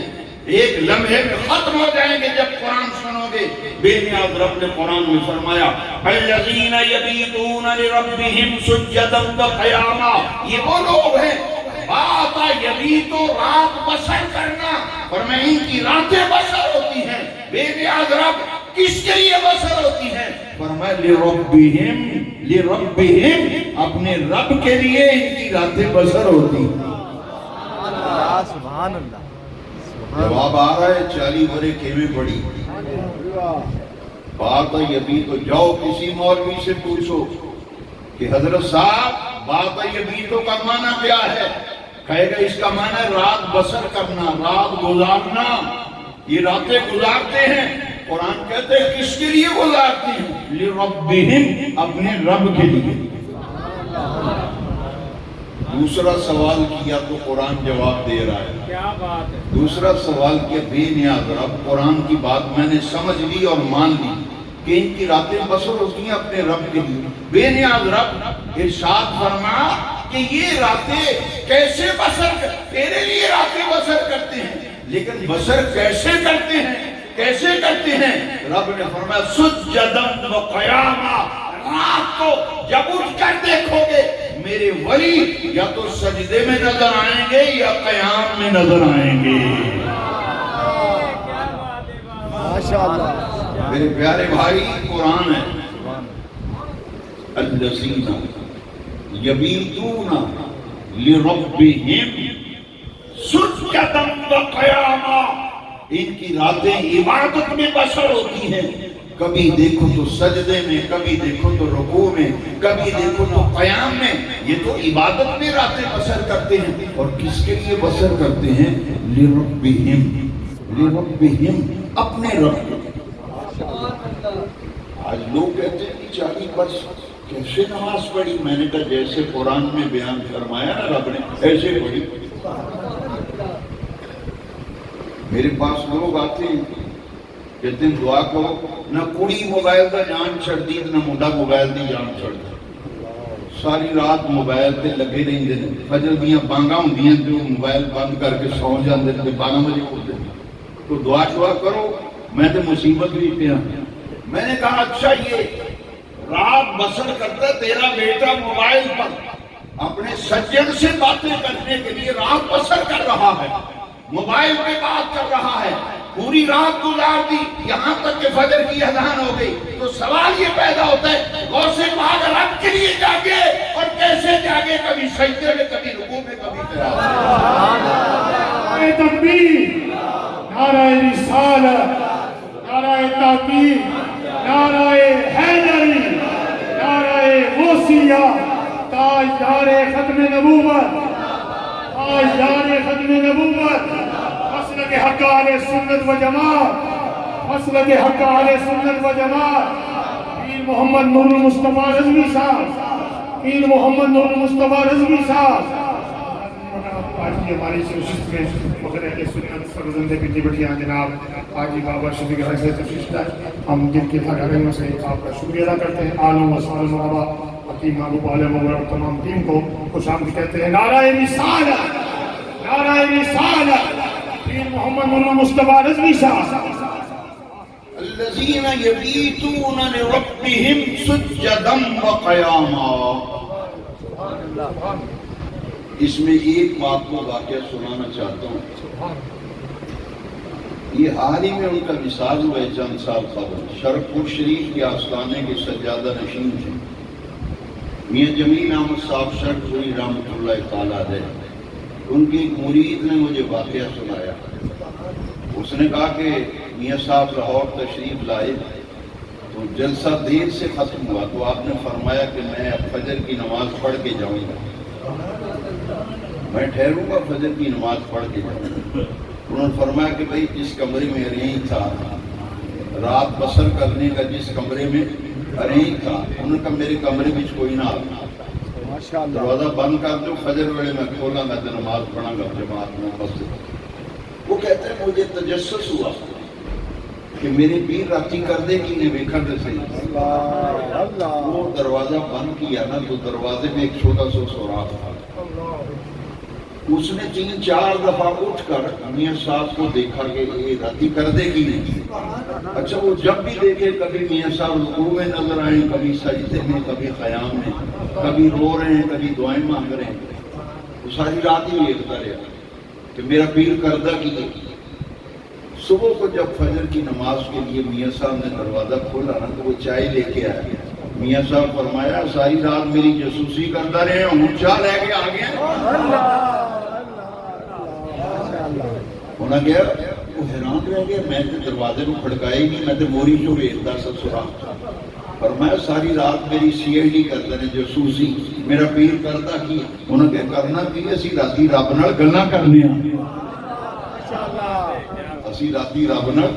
ایک لمحے میں ختم ہو جائیں گے جب قرآن سنو گے۔ بے نیاز رب نے قرآن میں فرمایا الذین یبیتون لربہم سجدا وقیاما، یہ وہ لوگ ہیں بات یبیتو رات بسر کرنا، فرمایا ان کی راتیں بسر ہوتی ہیں۔ بے نیاز رب کس کے لیے بسر ہوتی ہیں؟ فرمایا لربہم، لربہم، اپنے رب کے لیے ان کی راتیں بسر ہوتی ہیں۔ سبحان اللہ، جواب آ رہا ہے 40 برے کیویں پڑی؟ بات ہے ابھی تو جاؤ کسی مولوی سے پوچھو کہ حضرت صاحب بات ہے ابھی تو کا معنی کیا ہے؟ کہے گا اس کا معنی ہے رات بسر کرنا، رات گزارنا. یہ راتیں گزارتے ہیں. قرآن کہتے ہیں کس کے لیے گزارتے ہیں؟ لِرَبِّهِمْ، اپنے رب کے لیے. دوسرا سوال کیا تو قرآن جواب دے رہا ہے. کیا بات ہے. دوسرا سوال کیا بے نیاز رب، قرآن کی بات میں نے سمجھ لی اور مان لی کہ ان کی راتیں بسر ہوتی ہیں اپنے رب کے لیے. بے نیاز رب ارشاد فرما کہ یہ راتیں کیسے بسر تیرے لیے راتیں بسر کرتے ہیں، لیکن بسر کیسے کرتے ہیں؟ کیسے کرتے ہیں؟ رب نے فرمایا سجدن و قیاما، رات کو جب اٹھ کر دیکھو گے میرے ولی یا تو سجدے میں نظر آئیں گے یا قیام میں نظر آئیں گے. ماشاءاللہ. میرے پیارے بھائی قرآن ہے الذین یبیتون لربہم سجدا و قیاما. ان کی راتیں عبادت میں بسر ہوتی ہیں. کبھی دیکھو تو سجدے میں، کبھی دیکھو تو رکوع میں، کبھی دیکھو تو قیام میں. یہ تو عبادت میں راتیں بسر کرتے ہیں. اور کس کے لیے بسر کرتے ہیں؟ لربہم، لربہم، اپنے رب کے. آج لوگ کہتے ہیں کہ 40 برس کیسے نماز پڑھی؟ میں نے کہا جیسے قرآن میں بیان فرمایا نا رب نے ایسے پڑھی. میرے پاس لوگ آتے ہیں کہتے ہیں دعا کرو، نہ کڑی موبائل دا جان چھڑ دی نہ منڈا موبائل دی جان چھڑ دی. ساری رات موبائل تے لگے رہندے نے. فجر دیاں بانگاں ہوندیاں تے موبائل بند کر کے سو جاندے تے 12 بجے اٹھتے ہیں. تو دعا شعا کرو. میں تے مصیبت بھی پہ ہوں. میں نے کہا اچھا یہ رات بسر کرتا تیرا بیٹا موبائل پر اپنے سجن سے باتیں کرنے کے لیے رات بسر کر رہا ہے، موبائل پہ بات کر رہا ہے، پوری رات گزار دی یہاں تک کہ فجر کی اذان ہو گئی. تو سوال یہ پیدا ہوتا ہے غوث پاک رب کے لیے جاگے اور کیسے جاگے؟ کبھی سجدے میں، کبھی رکوع میں، کبھی قیام میں. تکبیر، نعرہ رسالت، نعرہ تحقیق، نعرہ حیدری، نعرہ غوثیہ، تاجدار ختم نبوت، تاجدار ختم نبوت، مسلک حق اہل سنت و جماعت، مسلک حق اہل سنت و جماعت. پیر محمد نور المصطفیٰ رضوی صاحب، پیر محمد نور المصطفیٰ رضوی صاحب. آج کی ہماری نشست میں مگر اہل سنت سرزندے پیٹی بٹیاں جناب حاجی بابا شفیق حضرت تشریف لائے. ہم دل کی گہرائیوں سے آپ کا شکریہ ادا کرتے ہیں. عالم و سالم مرحبا حکیم محبوب عالم و تمام ٹیم کو خوش آمدید کہتے ہیں. نعرہ رسالت، نعرہ رسالت، پیر محمد نور المصطفیٰ رضوی صاحب. الذین یبیتون لربہم سجدا و قیاما. اس میں ایک بات کو واقعہ سنانا چاہتا ہوں. یہ حال ہی میں ان کا وصال ہوا ہے چند سال قبل. شرف شریف کے آستانے کے سجادہ نشین تھے میاں جمیل احمد صاحب شرف پوری رحمۃ اللہ تعالیٰ علیہ. ان کی ایک مرید نے مجھے واقعہ سنایا. اس نے کہا کہ میاں صاحب لاہور تشریف لائے تو جلسہ دیر سے ختم ہوا تو آپ نے فرمایا کہ میں اب فجر کی نماز پڑھ کے جاؤں گا، میں ٹھہروں گا فجر کی نماز پڑھ کے جاؤں گا. انہوں نے فرمایا کہ بھئی جس کمرے میں ارینج تھا رات بسر کرنے کا، جس کمرے میں ارینج تھا، انہوں نے کہا میرے کمرے میں کوئی نہ آتا، دروازہ بند کر دو، فجر ویلے میں کھولا گا تو نماز پڑھا گا جماعت میں مسجد. وہ کہتے ہیں مجھے تجسس ہوا کہ میرے پیر راتی کر دے کہ نے ویکھا دے صحیح. وہ دروازہ بند کیا نا تو دروازے میں ایک چھوٹا سا سوراخ تھا. اس نے 3-4 دفعہ اٹھ کر میاں صاحب کو دیکھا کہ یہ راتی کر دے کی نہیں. اچھا وہ جب بھی دیکھے کبھی میاں صاحب رکوع میں نظر آئیں، کبھی سجدے میں، کبھی قیام میں، کبھی رو رہے ہیں، کبھی دعائیں مانگ رہے ہیں. وہ ساری رات ہی دیکھتا رہا کہ میرا پیر کردہ کی ہے. صبح کو جب فجر کی نماز کے لیے میاں صاحب نے دروازہ کھولا نا تو وہ چائے لے کے آئے. میاں صاحب فرمایا ساری رات میری جاسوسی کرتا رہے، اونچا لے کے آ گیا. ہونا گیا وہ حیران رہ گیا، میں تو دروازے کو کھڑکایا ہی نہیں، میں تو موری چو ویچتا سسرا، اور میں ساری رات میری سی آئی ڈی کرتے ہیں جاسوسی، میرا پیر کرتا کی انہوں نے کرنا کی اسی راتی رب نال گلاں کرنے ہیں، اسی راتی رب نال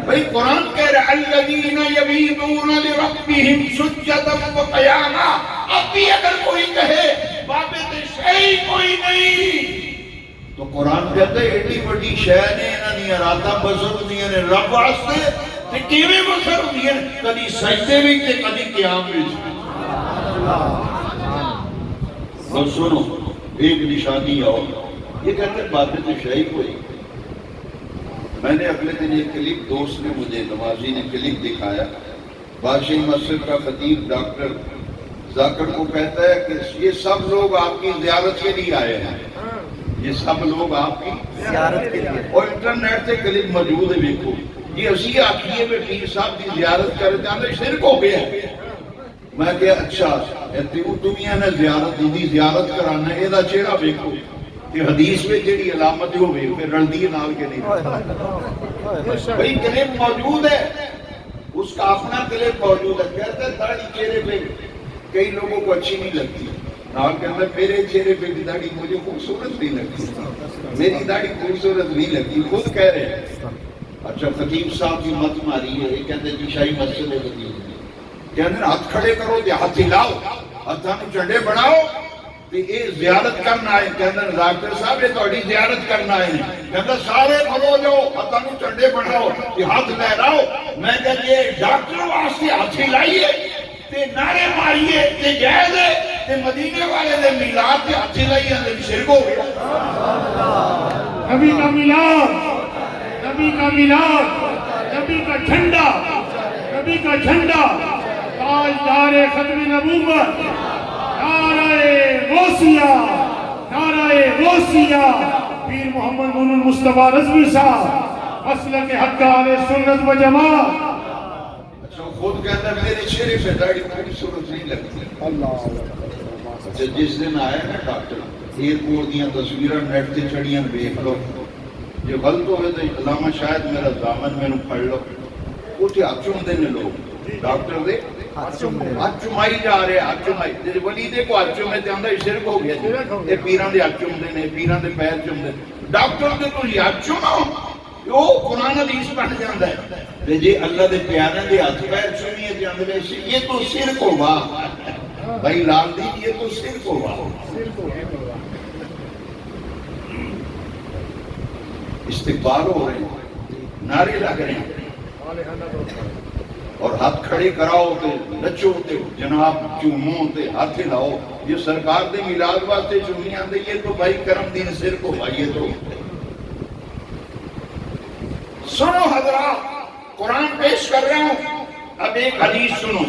بھائی قرآن کہہ رہا الذین یبیتون لربہم سجدا وقیاما. اب بھی اگر کوئی کہے بابت شیء کوئی نہیں تو قرآن کہتا ہے ایڈی بڑی شے نے انہاں دی راتاں بسر ہوندیاں نے رب واسطے تے کیویں بسر ہوندیاں نے، کدی سجدے وچ تے کدی قیام وچ. اور سنو ایک نشانی اور یہ کہتے ہیں بابت شیء کوئی. میں نے اگلے دن ایک کلپ دوست نے مجھے نوازی نے کلپ دکھایا، بادشاہی مسجد کا خطیب ڈاکٹر ذاکر کو کہتا ہے کہ یہ سب لوگ آپ کی زیارت کے لیے آئے ہیں، یہ سب لوگ آپ کی زیارت کے لیے، اور انٹرنیٹ سے کلپ موجود ہے دیکھو، یہ اسی آخیے میں پیر صاحب کی زیارت کر جانے شرک ہو گیا. میں کہا اچھا دنیا نے زیارت کرانا ہے، یہ چہرہ دیکھو کہ حدیث میں جیڑی علامت ہوئے پھر رلدی نال کے نہیں بھئی کلپ موجود ہے، اس کا اپنا کلپ موجود ہے. کہتا ہے داڑھی چہرے پہ کئی لوگوں کو اچھی نہیں لگتی، نال کہتا ہے میرے چہرے پہ بھی داڑھی مجھے خوبصورت نہیں لگتی، میری داڑھی خوبصورت نہیں لگتی، خود کہہ رہے ہیں. اچھا خطیب صاحب کی مت ماری ہے، یہ کہتے ہیں شاہی مسجد ہے خطیب، کہتے ہیں ہاتھ کھڑے کرو تے ہاتھ ہلاؤ، ہاتھاں نوں چنڈے بناؤ تے یہ زیارت کرنا ہے. کہتے ہیں ڈاکٹر صاحب یہ تہاڈی زیارت کرنا ہے، کہتا سارے کھلو جاؤ ہاتھاں نوں چنڈے بناؤ تے ہاتھ لہراؤ. میں کہتے ہیں ڈاکٹر واسطے ہاتھ ہلائیے تے نعرے ماریے تے جائز ہے تے مدینے والے دے میلاد تے ہاتھ ہلائیے تے شرک ہو گیا. نبی کا میلاد، نبی کا میلاد، نبی کا جھنڈا، نبی کا جھنڈا، تاجدار ختم نبوت، نعرہ غوثیہ، نعرہ غوثیہ، پیر محمد نور المصطفیٰ رضوی صاحب، مسلک حق اہل سنت و جماعت. اچھا خود کہتا ہے میرے چہرے پہ داڑھی خوبصورت نہیں لگتی. اچھا جس دن آیا نا ڈاکٹر ایئرپورٹ دیاں تصویراں نیٹ تے چڑھیاں دیکھ لو، جو غلط ہوئے تو علامہ شاید میرا دامن میں پڑ لو، اٹھے ہاتھ چومتے ہیں لوگ ڈاکٹر دے ہاتھ چومائی جا رہے ہیں، ہاتھ چومائی ولی دے کو ہاتھ چومے تے آندا شرک ہو گیا. یہ پیراں دے ہاتھ چومتے ہیں، پیراں دے پیر چومتے، ڈاکٹر دے تو ہاتھ چوماؤ وہ قرآن حدیث بن جاتا ہے. جی اللہ دے پیارے دے ہاتھ پیر چومیے تے آندے یہ تو شرک ہوگا. بھائی لال دی یہ تو شرک ہوگا. استقبال ہو رہے ہیں، نعرے لگ رہے ہیں اور ہاتھ کھڑے کراؤ تے نچو تے جناب چومو تے ہاتھ لاؤ. یہ سرکار دے میلاد واسطے چومی آندے یہ تو بھائی کرم دین شرک ہو بھائی. یہ تو سنو حضرات قرآن پیش کر رہا ہوں. اب ایک حدیث سنو،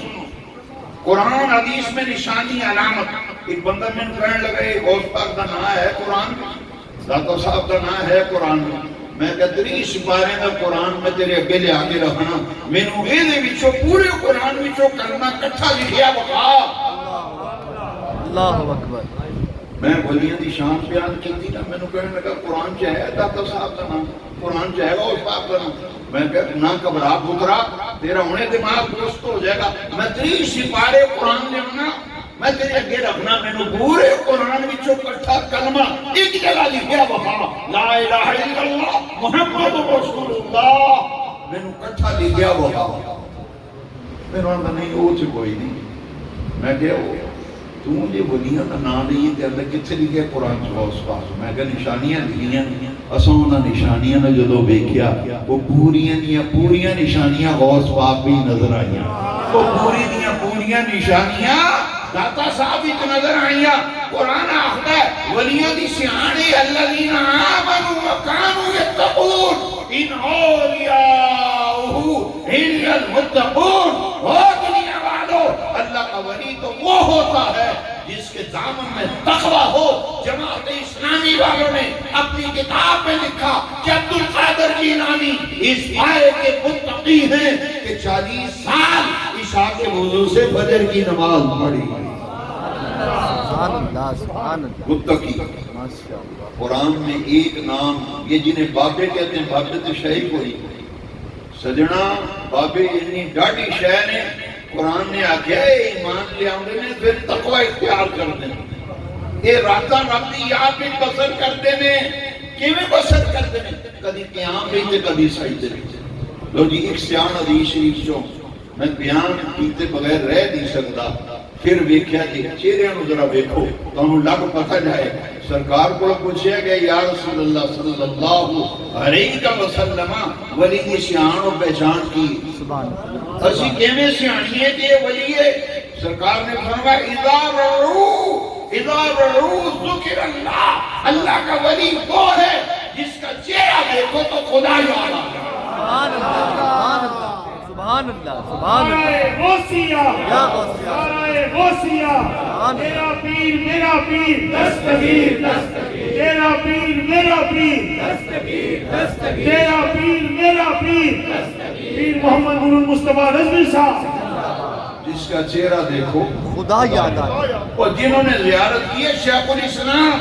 قرآن حدیث میں نشانی علامت. ایک بندہ میں کہنے لگا یہ غوث پاک کا نام ہے قرآن، داتا صاحب کا نام ہے قرآن. میں کہتے ہیں اس بارے میں قرآن میں تیرے اگے لے آگے رکھنا، میں نے یہ وچوں پورے قرآن وچوں کلمہ کٹھا لکھیا بخا. اللہ اکبر. میں ولیاں دی شان بیان کی تھی نا، میں نے کہنے لگا قرآن چ ہے داتا صاحب کا نام، قرآن چ ہے غوث پاک کا نام. میں کہتا نہ گھبرا پترا، تیرا ہونے دماغ درست ہو جائے گا. میں 30 سپارے قرآن لے آنا، میں تیرے اگے رکھنا، میں نے پورے قرآن وچوں کٹھا کلمہ ایک جگہ لکھیا وہاں لا الہ الا اللہ محمد رسول اللہ، میں نے کٹھا لکھیا وہاں. میں نے نہیں وہ تو کوئی نہیں. میں کہا تو مجھے ولیاں کا نام نہیں تے اللہ کتنے لکھے قرآن چ غوث پاک. میں کہا نشانیاں لکھیاں، اساں انہاں نشانیاں نے جدوں ویکھیا وہ پوریاں نشانیاں غوث پاک بھی نظر آئیاں. وہ پوریاں نشانیاں داتا صاحب بھی نظر آئیاں. قرآن آخدا ہے ولیاں دی سیانے الذین آمنوا وکانوا یتقون ان اولیاءہ الا المتقون. وہ دنیا والو اللہ کا ولی تو وہ ہوتا ہے جس کے دامن میں تقوی ہو. جماعت اسلامی والوں نے اپنی کتاب میں لکھا کہ عبد القادر جیلانی اس آیت کے متقی ہیں کہ 40 سال عشاء کے وضو سے فجر کی نماز پڑھی. سبحان اللہ سبحان اللہ متقی۔ ماشاء اللہ قرآن میں ایک نام، یہ جنہیں بابے کہتے ہیں، بابے تو شہی کوئی سجنا بابے اتنی ڈاڈی شہ نے قرآن نے آکھیا ہے ایمان لے آؤں نے پھر تقوی اختیار کر دیں، یہ راتاں راتی یاد بھی بسر کرتے ہیں، کیویں بسر کرتے ہیں، کدی قیام بھی کدی سجدے بھی۔ لو جی ایک سیان حدیث شریف چوں میں بیان کیتے بغیر رہ نہیں سکتا، پھر ویکھیا جی چہرے نوں ذرا ویکھو تانوں لگ پتہ جائے۔ سرکار کو پوچھیا گیا یا رسول اللہ صلی اللہ علیہ وسلم ولی کی شان و پہچان کی سبحان اللہ اسی کیویں سیاںی ہے کہ یہ ولی ہے؟ سرکار نے فرمایا اذا رعو ذکر اللہ، اللہ کا ولی وہ ہے جس کا چہرہ دیکھو تو خدا یاد آ جائے۔ سبحان اللہ سبحان اللہ سبحان اللہ نعرہ غوثیہ یا غوثیہ نعرہ غوثیہ میرا پیر میرا پیر دستگیر دستگیر، تیرا پیر میرا پیر دستگیر دستگیر، تیرا پیر میرا پیر دستگیر، پیر محمد نور المصطفیٰ رضوی صاحب جس کا چہرہ دیکھو خدا یاد آئے۔ اور جنہوں نے زیارت کی ہے شیخ الاسلام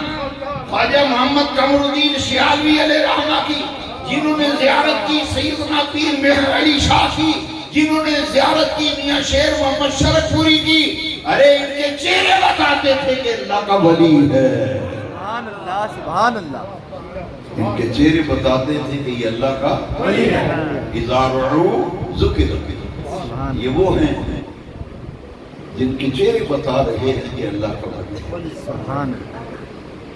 خواجہ محمد قمر الدین سیالوی علیہ رحمہ کی، جنہوں نے زیارت کی سیدنا پیر مہر علی شاہ کی، جنہوں نے زیارت کی میاں شیر محمد شرف پوری کی، ارے ان کے چہرے بتاتے تھے کہ اللہ کا ولی ہے، سبحان اللہ سبحان اللہ ان کے چہرے بتاتے تھے کہ یہ اللہ کا ولی ہے۔ اذا رعو ذکر، سبحان یہ وہ ہیں جن کے چہرے بتا رہے ہیں کہ اللہ کا ولی ہے۔ اللہ سبحان اللہ۔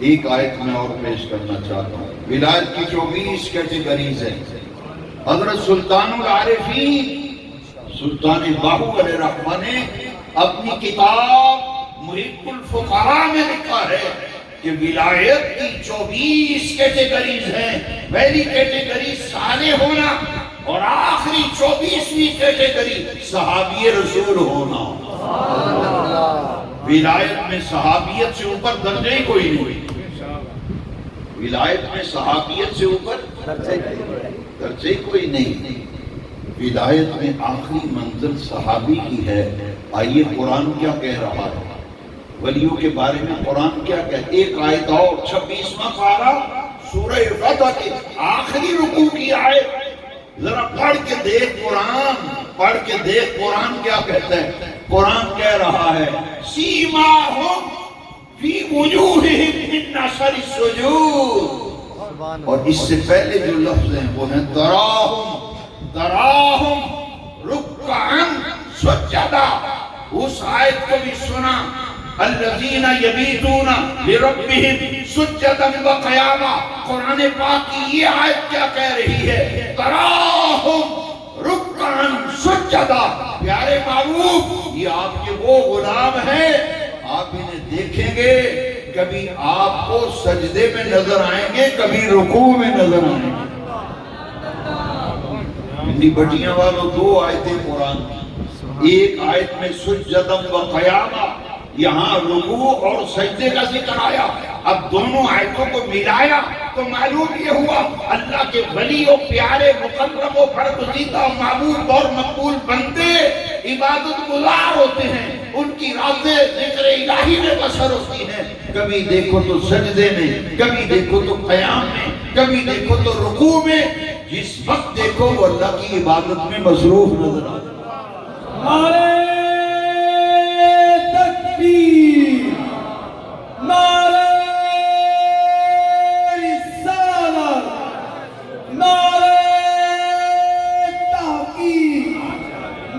ایک آیت میں اور پیش کرنا چاہتا ہوں۔ ولایت کی 24 کیٹیگریز ہیں۔ حضرت سلطان العارفین سلطان باہو علیہ رحمہ نے اپنی کتاب محب الفقراء میں لکھا ہے کہ ولایت کی 24 کیٹیگریز ہیں۔ پہلی کیٹیگری صالح ہونا اور آخری 24ویں کیٹیگری صحابی رسول ہونا۔ ولایت میں صحابیت سے اوپر درجہ ہی کوئی نہیں، ولایت میں صحابیت سے اوپر درجہ ہی کوئی نہیں، ولایت میں آخری منزل صحابی کی ہے۔ آئیے قرآن کیا کہہ رہا ہے ولیوں کے بارے میں، قرآن کیا کہہ، ایک آیت اور 26واں پارہ سورہ فتح کے آخری رکوع کی آیت، ذرا پڑھ کے دیکھ قرآن، پڑھ کے دیکھ قرآن کیا کہتا ہے۔ قرآن کہہ رہا ہے سیماہم فی وجوہہم من اثر السجود، اور اس سے پہلے جو لفظ ہیں وہ ہیں تراہم رکعا سجدا۔ اس آیت کو بھی سنا، الذین یبیتون لربہم سجدا وقیاما۔ قرآن پاک کی یہ آیت کیا کہہ رہی ہے؟ تراہم رکعا سجدا۔ پیارے محبوب، یہ آپ کے وہ غلام ہیں، آپ انہیں دیکھیں گے کبھی آپ کو سجدے میں نظر آئیں گے، کبھی رکوع میں نظر آئیں گے۔ اتنی بٹیاں والوں دو آیتیں قرآن کی، ایک آیت میں سجدا و قیاما، یہاں رکوع اور سجدے کا ذکر آیا۔ اب دونوں آیتوں کو ملایا تو معلوم یہ ہوا اللہ کے ولی و پیارے مقرب و برگزیدہ معبود اور مقبول بندے عبادت گزار ہوتے ہیں، ان کی راتیں ذکر الہی میں بسر ہوتی ہیں، کبھی دیکھو تو سجدے میں، کبھی دیکھو تو قیام میں، کبھی دیکھو تو رکوع میں، جس وقت دیکھو وہ اللہ کی عبادت میں مصروف نظر آتا ہے۔ نعرہ تکبیر، نعرہ رسالت، نعرہ تحقیق،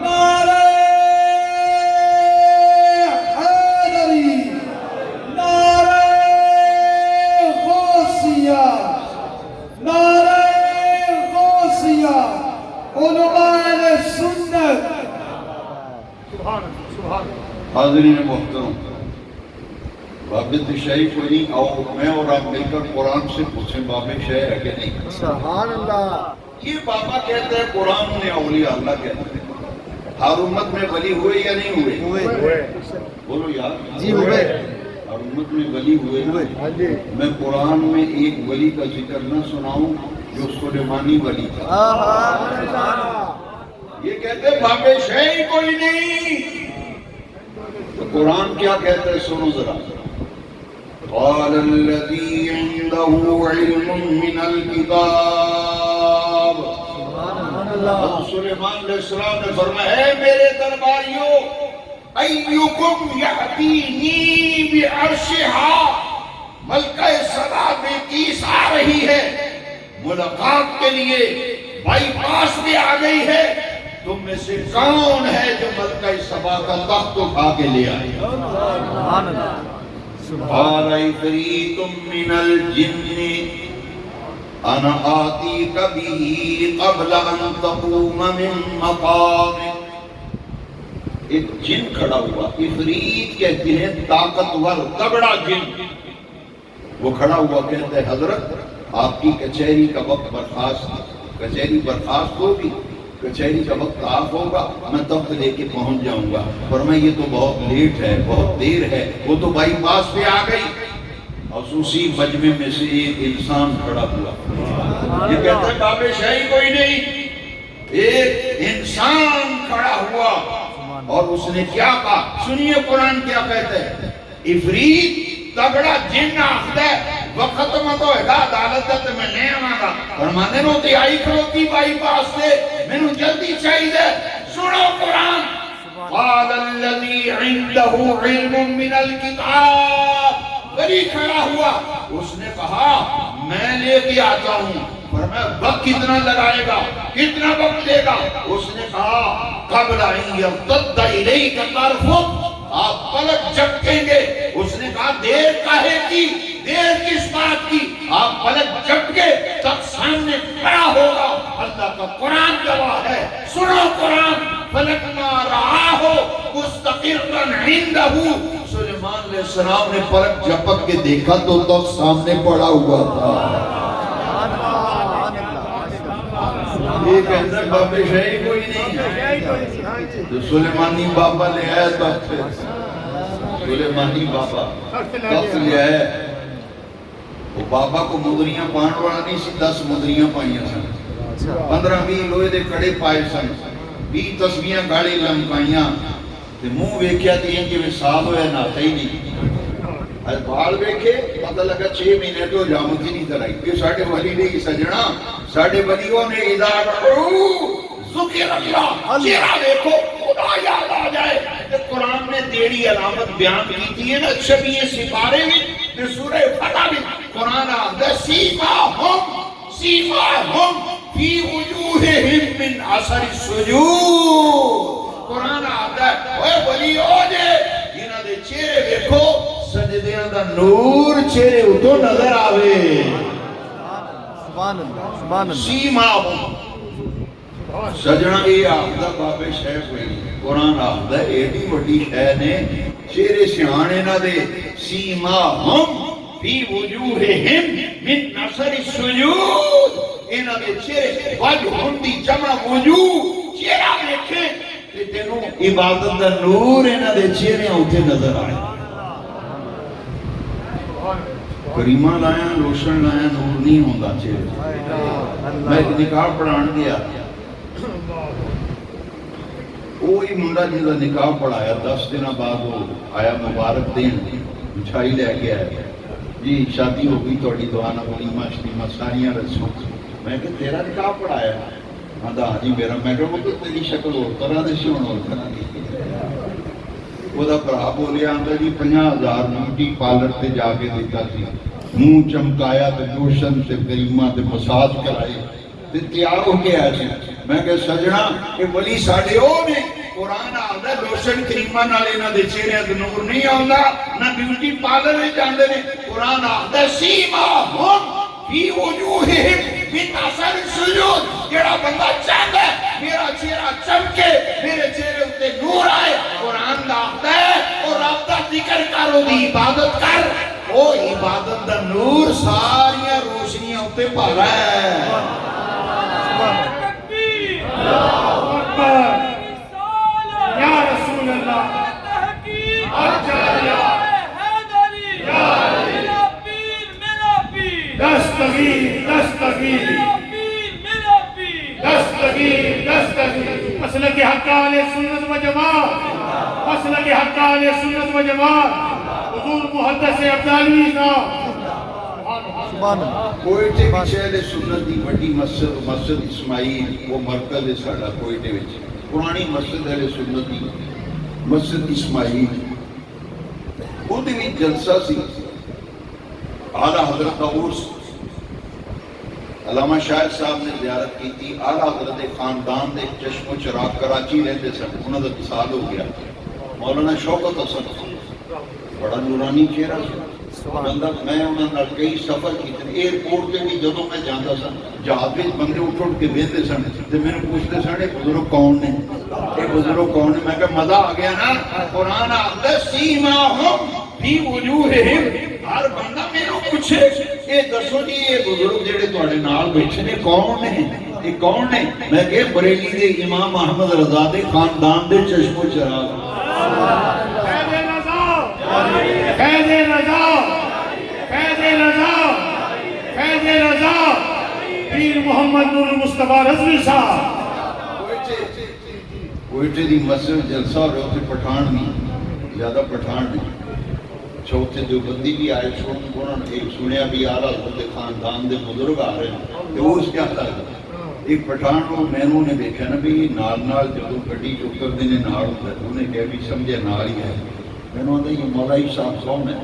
نعرہ حیدری، نعرہ غوثیہ، نعرہ غوثیہ، علماء اہل سنت۔ حاضرین محترم، باب شاہی کو نہیں، آؤ میں اور آپ مل کر قرآن سے پوچھیں باب شاہ ہے کہ نہیں۔ سبحان اللہ یہ بابا کہتے ہیں، قرآن نے اولیاء اللہ کہتے ہیں۔ ہر امت میں ولی ہوئے یا نہیں ہوئے؟ ہوئے بولو یار جی ہوئے، ہر امت میں ولی ہوئے نا۔ ہاں جی میں قرآن میں ایک ولی کا ذکر نہ سناؤں جو سلیمانی ولی تھا۔ آہا یہ کہتے ہیں باب شاہی کوئی نہیں، تو قرآن کیا کہتا ہے سنو ذرا. قال الذي عنده علم من الكتاب. حضرت سلیمان علیہ السلام نے فرمایا اے میرے درباریوں ایکم یأتینی بعرشہا. ملکہ سبا بلقیس آ رہی ہے ملاقات کے لیے، بائی پاس میں آ گئی ہے. تم میں سے کون ہے جو ملکہ سبا کا تخت اٹھا کے لے آئے؟ قال عفریت من الجن انا آتیک به قبل ان تقوم من مقامک. ایک جن کھڑا ہوا، عفریت کہتے ہیں طاقتور تگڑا جن. وہ کھڑا ہوا کہتا ہے حضرت آپ کی کچہری کا وقت برخاست، کچہری برخاست ہوگی، کچہری کا وقت آف ہوگا، میں تخت لے کے پہنچ جاؤں گا. فرمایا یہ تو بہت لیٹ ہے، بہت دیر ہے، وہ تو بائی پاس پہ آ گئی. اور اسی مجمع میں سے ایک انسان کھڑا ہوا. یہ کہتا ہے باب شاہی کوئی نہیں، ایک انسان کھڑا ہوا اور اس نے کیا کہا. سنیے قرآن کیا کہتا ہے. عفریت تگڑا جن آخد ہے وقت میں تو ادا عدالت ہے میں نہیں آماں فرمانے نو تی آئی کھلوتی بائی پاس سے میں نو جلدی چاہیے. سنو قرآن. قال الذي عنده علم من الكتاب. ولی کھڑا ہوا، اس نے کہا میں لے کے آتا ہوں. فرمایا وقت کتنا لگائے گا، کتنا وقت لے گا؟ اس نے کہا قبل ان یرتد الیک طرفک. آپ پلک جھپکیں گے. اس نے کہا دیر کاہے کی، دیر کس بات کی؟ آپ پلک جھپکے تب سامنے کھڑا ہوگا. اللہ کا قرآن گواہ ہے. سنو قرآن. فلما رآہ مستقرا عنده. سلیمان علیہ السلام نے پلک جھپک کے دیکھا تو تب سامنے پڑا ہوا تھا. یہ کہتا ہے باب شاہی کوئی نہیں. تو سلیمانی بابا لے آیا تخت پہ. سلیمانی بابا تخت لے آیا. وہ بابا کو مدریاں پان والا نہیں سی، 10 مدریاں پائیاں سن، 15-20 لوہے دے کڑے پائے سن، 20 تسبیحاں گاڑی لمکائیاں. تے منہ ویکھیا تے ان جویں سال ہویا ناتا ہی نہیں. اج بال ویکھے پتہ لگا 6 مہینے تو جامت ہی نہیں کرائی. یہ ساڈے ولی نہیں سجنا، ساڈے ولیوں نے اذا ذکر اللہ چہرہ دیکھو خدا یاد آ جائے. قرآن نے تیری علامت بیان کی تھی نا شبیہ سپارے میں تے سورہ فتح میں. قرآن آتا ہے سیماہم فی وجوہہم من اثر السجود. قرآن آتا ہے اے ولی ہو جے جنہاں دے چہرے دیکھو سجدیاں دا نور چہرے اتوں نظر آوے. سبحان اللہ سبحان اللہ. سیماہم سجنا یہ آخدہ باب شہ کوئی. قرآن آخدہ ایڈی وڈی شہ نے چہرے سیانے نہ دے. سیماہم فی وجوہہم من اثر السجود. انہاں دے چہرے وجہ ہندی جمع وجوہ چہرہ دیکھیں تے تینوں عبادت دا نور انہاں دے چہرے اوتے نظر آئے. کریمہ لایا روشن لایا نور نہیں ہوندا چہرے. میں ایک نکاح پڑھان گیا، وہی منڈا جی کا نکاح پڑھایا. 10 دن بعد وہ آیا مبارک دین، مٹھائی لے کے آیا. جی شادی ہو گئی تھوڑی دعانا ولیمہ شلیمہ ساریاں رسوں. میں کہ تیرا نکاح پڑھایا؟ آندا ہاں جی میرا. میں کہ وہ تو تیری شکل اور طرح دے سی ہن اور طرح دی. وہ دا بھرا بولیا آندا جی 50,000 بیوٹی پارلر تے جا کے دیتا سی، منہ چمکایا تے لوشن تے کریمہ تے مساج کرائے تے تیار ہو کے آیا سی. میں کہ سجنا کہ ولی ساڈے او نے. قرآن آندا لوشن کریمہ نال انہاں دے چہرے تے نور نہیں آوندا، نہ بیوٹی پارلر وچ جاندے نے. قرآن آندا سیماہم فی وجوہہم من اثر السجود. جڑا بندہ چاہتا ہے میرا چہرہ چمکے، میرے چہرے اتے نور آئے، قرآن آندا ہے اور رب دا ذکر کر، او دی عبادت کر. او عبادت دا نور ساریاں روشنیاں اتے بھر ہے. یا رسول اللہ دستگیر مسلک حق اہل سنت و جماعت مسلک حق اہل سنت و جماعت حضور محدث عبدالوی صاحب سبحان اللہ کوئٹے وچ اہل سنت دی بڑی مسجد اسماعیل وہ مرکز ہے ساڈا کوئٹے وچ پرانی مسجد اہل سنت دی مسجد اسماعیل اودے وچ جلسہ سی اعلیٰ حضرت کا عرس علامہ شاہد صاحب نے زیارت کی تھی اعلیٰ حضرت خاندان دے چشم و چراغ کراچی رہتے سن انہوں کا وصال ہو گیا مولانا شوکت حسن بڑا نورانی چہرہ بندہ میں انہوں نے کئی سفر کیتے ایئرپورٹ پہ بھی جدوں میں جاتا سن جہاز میں بندے اٹھ کے بہتے سن تو میں نے پوچھتے سن یہ بزرگ کون نے یہ بزرگ کون نے میں کہا مزہ آ گیا نا قرآن آخر سیماہم فی وجوہہم ہر بندہ میرے پوچھے یہ دسو جی یہ بزرگ جڑے تواڈے نال بیٹھے نے کون نے یہ کون نے میں کہ بریلی دے امام احمد رضا دے خاندان دے چشم و چراغ فیض رضا فیض رضا فیض رضا پیر محمد نور مصطفیٰ رضوی صاحب کوئٹے دی مسجد جلسہ ہو رہا تھے پٹھان نہیں زیادہ پٹھان نہیں چوتھے جو بندی بھی آئے انہوں نے ایک سنیا بھی آ رہا تھے خاندان دے بزرگ آ رہے ہیں تو اس کیا تھا ایک پٹھان کو میں نے دیکھا نا بھی نال جب گڈی چکر دینے نال ہوتا ہے انہیں کہا بھی سمجھے نال ہی ہے میں نے کہا یہ مولائی صاحب کون ہے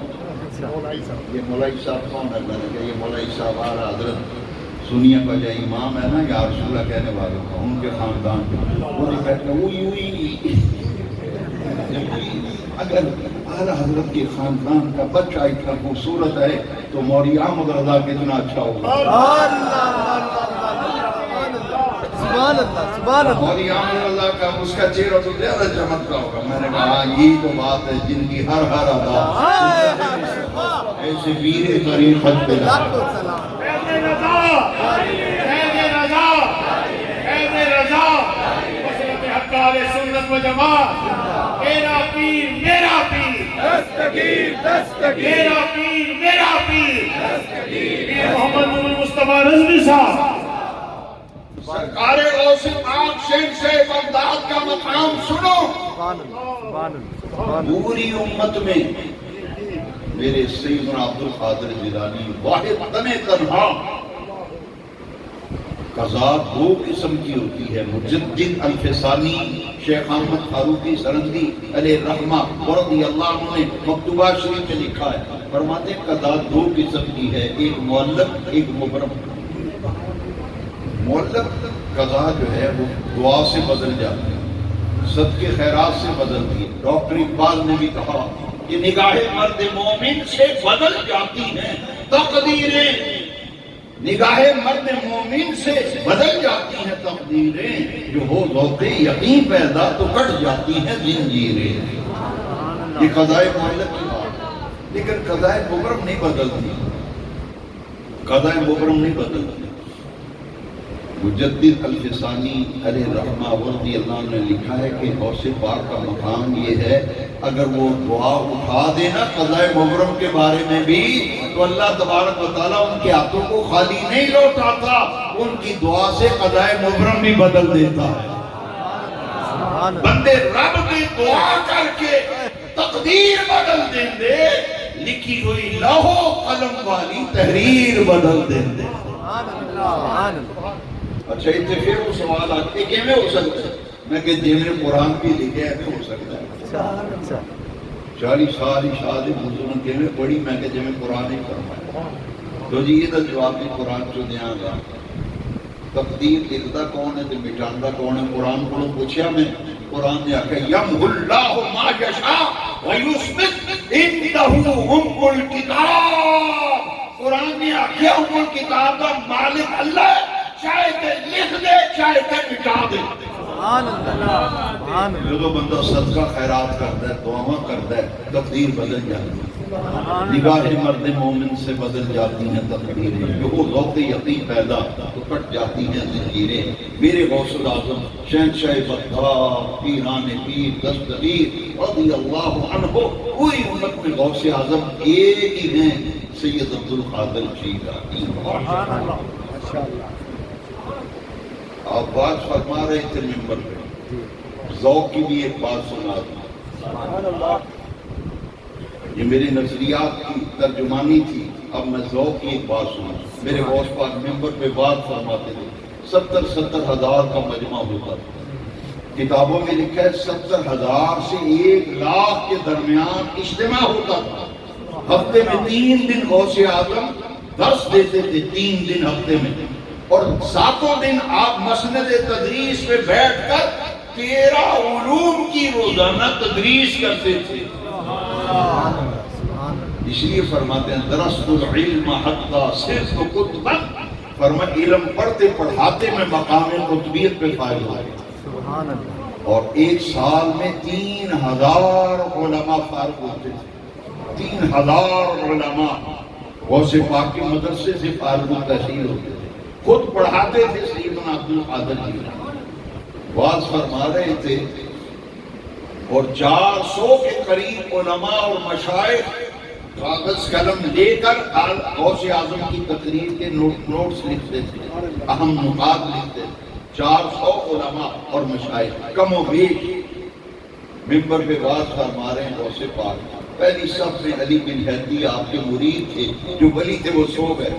یہ مولائی صاحب کون ہے میں نے کہا یہ مولائی صاحب آ رہا حضرت سنیا کا جو امام ہے نا یا رسول اللہ کہنے والوں کا ان کے خاندان انہوں نے کہا اوئی اگر اعلیٰ حضرت کے خاندان کا بچہ اتنا خوبصورت ہے تو موری احمد رضا کتنا اچھا ہوگا سبحان اللہ سبحان اللہ موری احمد رضا کا اس کا چہرہ تو زیادہ چمکتا ہوگا میں نے کہا ہاں یہی تو بات ہے جن کی ہر ادا ایسے ویر طریقت پہ فیض رضا فیض رضا فیض رضا مسلک حق اہل سنت و جماعت میرا پیر میرا پیر دستگیر دستگیر میرا پیر میرا پیر دستگیر پیر محمد نور مصطفیٰ رضوی صاحب سرکار غوث پاک شیخ سے بغداد کا مقام سنو سبحان اللہ سبحان اللہ سبحان اللہ پوری امت میں میرے سیدنا عبد القادر جیلانی واحد تنے تنہا قضا دو قسم کی ہوتی ہے مجدد الفسانی شیخ احمد فاروقی سرندی علیہ الرحمہ رضی اللہ عنہ نے مکتوبہ شریف میں لکھا ہے فرماتے ہیں قضا دو قسم کی ہے ایک معلق ایک مبرم معلق قضا جو ہے وہ دعا سے بدل جاتی ہے صدقے خیرات سے بدلتی ہے ڈاکٹر اقبال نے بھی کہا کہ نگاہ مرد مومن سے بدل جاتی ہیں تقدیریں نگاہ مرد مومن سے بدل جاتی ہیں تقدیریں جو ہو ذوق یقین پیدا تو کٹ جاتی ہیں زنجیریں یہ قضاء معلق کی بات ہے لیکن قضاء مبرم نہیں بدلتی قضاء مبرم نہیں بدلتی مجدد الفسانی علیہ الرحمہ رضی اللہ عنہ نے لکھا ہے کہ غوث پاک کا مقام یہ ہے اگر وہ دعا اٹھا دینا قضاء مبرم کے بارے میں بھی تو اللہ تبارک و تعالیٰ ان کے ہاتھوں کو خالی نہیں لوٹاتا ان کی دعا سے قضاء مبرم بھی بدل دیتا ہے بندے رب کی دعا کر کے تقدیر بدل دیں دے لکھی ہوئی لوح قلم والی تحریر بدل دیں دے اچھا اتنے پھر وہ سوال آتے ہیں کہ میں ہو سکتا ہے میں کہ جی میں قرآن بھی لکھے ہے تو ہو سکتا ہے 40 سال شاد بزرگ کے میں بڑی میں کہ جی میں قرآن ہی فرمایا تو جی یہ جواب بھی قرآن چو دیا گا تقدیر لکھتا کون ہے تو مٹاندہ کون ہے قرآن کو پوچھا میں قرآن نے آکھا یمحو اللہ ما یشاء ویثبت عنده ام الکتاب قرآن نے آکھا ام الکتاب کا مالک اللہ ہے چاہے کہ لکھ دے چاہے کہ مٹا دے سبحان اللہ جو بندہ صدقہ خیرات کرتا ہے دعا کرتا ہے تقدیر بدل جاتی ہے نگاہ مرد مومن سے بدل جاتی ہیں تقدیریں جو وہ ذوق یقین پیدا تو کٹ جاتی ہیں زنجیریں میرے غوث الاعظم شہنشاہ بغداد پیران پیر دستگیر رضی اللہ عنہ پوری امت میں غوث اعظم ایک ہی ہیں سید عبد القادر جیلانی آپ بات فرما رہے تھے ممبر پہ ذوق کی بھی ایک بات سنا دوں یہ میرے نظریات کی ترجمانی تھی. اب میں ذوق کی ایک بات سنوں. میرے غوث پاک ممبر پہ بات فرماتے تھے 70,000 کا مجمع ہوتا تھا. کتابوں میں لکھا ہے 70,000 سے 1,00,000 کے درمیان اجتماع ہوتا تھا. ہفتے میں 3 دن غوث اعظم درس دیتے تھے. 3 دن ہفتے میں, اور 7 دن آپ مسند تدریس پہ بیٹھ کر 13 علوم کی روزانہ تدریس کرتے تھے. اس لیے فرماتے ہیں درست العلم حتی صرف کتبا, فرمایا علم پڑھتے پڑھاتے میں مقام قطبیت پہ فائز ہو گئے. اور ایک سال میں 3,000 علماء فارغ ہوتے تھے. 3,000 علماء غوث پاک کے مدرسے سے فارغ التحصیل ہوتے تھے. خود پڑھاتے تھے. سیدنا عبد القادر جیلانی واز فرما رہے تھے, اور 400 کے قریب علماء اور مشائخ کاغذ قلم لے کر غوث اعظم کی تقریر کے نوٹس لکھتے تھے, اہم نکات لکھتے تھے. 400 علماء اور مشائخ کم و بیش ممبر پہ واز فرما رہے ہیں. غوث پاک پہلی صف میں علی بن ہدی آپ کے مرید تھے, جو ولی تھے وہ سو گئے.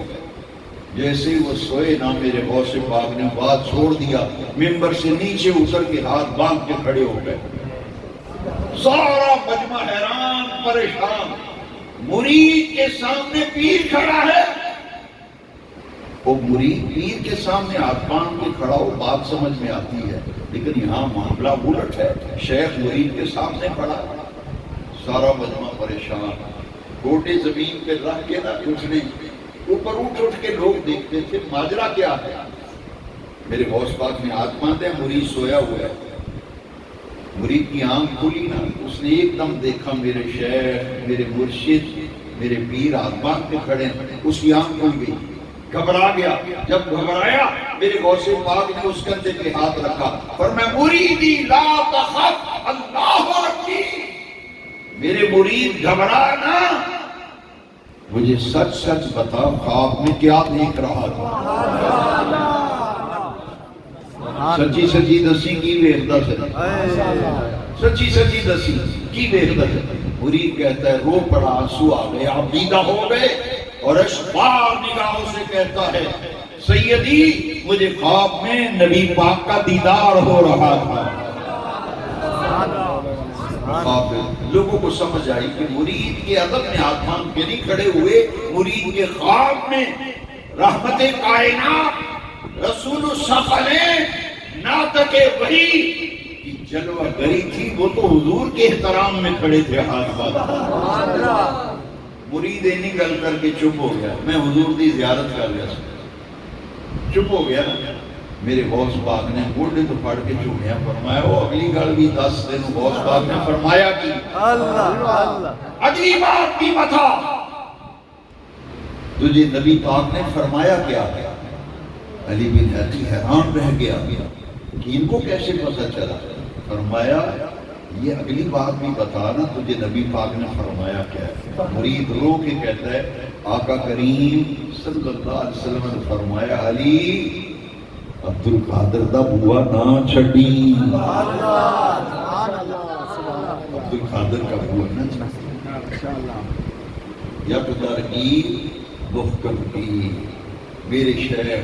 جیسے ہی وہ سوئے نا, میرے غوث پاک نے بات چھوڑ دیا, ممبر سے نیچے اتر کے ہاتھ باندھ کے کھڑے ہو گئے. سارا مجمع حیران پریشان. مرید کے سامنے پیر کھڑا ہے, وہ مرید پیر کے سامنے ہاتھ باندھ کے کھڑا ہو, بات سمجھ میں آتی ہے. لیکن یہاں معاملہ الٹ ہے. شیخ مرید کے سامنے کھڑا ہے. سارا مجمع پریشان. گوٹے زمین پہ رکھ کے نہ اٹھنے, اوپر اٹھ کے لوگ دیکھتے تھے ماجرا کیا ہے. میرے غوث پاک نے ہاتھ باندھے, مرید سویا ہوا ہے. مرید کی آنکھ کھلی نا, اس نے ایک دم دیکھا میرے شیخ, میرے مرشد, میرے پیر ہاتھ باندھ کے کھڑے ہیں. اس کی آنکھ کھل گئی, گھبرا گیا. جب گھبرایا میرے غوث پاک نے اس کندھے پہ ہاتھ رکھا, فرمایا مریدی لا تخف اللہ ربی, میرے مرید گھبرا نا, مجھے سچ سچ بتا خواب میں کیا دیکھ رہا تھا. سچی سچی دسی کی ویکھدا سی, سچی سچی دسی کی ویکھدا سی. مرید کہتا ہے رو پڑا, آنسو آ گئے, آپ دیدہ ہو گئے, اور اشبار نگاہوں سے کہتا ہے سیدی مجھے خواب میں نبی پاک کا دیدار ہو رہا تھا. خواب لوگوں کو سمجھ آئی کہ مرید کے ادب میں ہاتھ باندھ کے نہیں کھڑے ہوئے, مرید کے خواب میں رحمت کائنات رسول الثقلین ناطق وحی کی جلوہ گری تھی. وہ تو حضور کے احترام میں کھڑے تھے ہاتھ باندھ. مرید نہیں گل کر کے چپ ہو گیا, میں حضور دی زیارت کر گیا, چپ ہو گیا. میرے غوث پاک نے گوڑے تو پڑھ کے چومیا, فرمایا وہ اگلی گل بھی 10 دن. غوث پاک نے فرمایا کہ اگلی بات بھی بتا, تجھے نبی پاک نے فرمایا کیا. علی بن ہدی حیران رہ گیا کہ ان کو کیسے پتہ چلا. فرمایا یہ اگلی بات بھی بتانا, تجھے نبی پاک نے فرمایا کیا ہے. مرید رو کے کہتا ہے آقا کریم صلی اللہ علیہ وسلم نے فرمایا علی عبد القادر دا بوا نہ چھڑی. عبد القادر کا بوا نہ چھڑی. یک درگیر دخکر کی میرے شیخ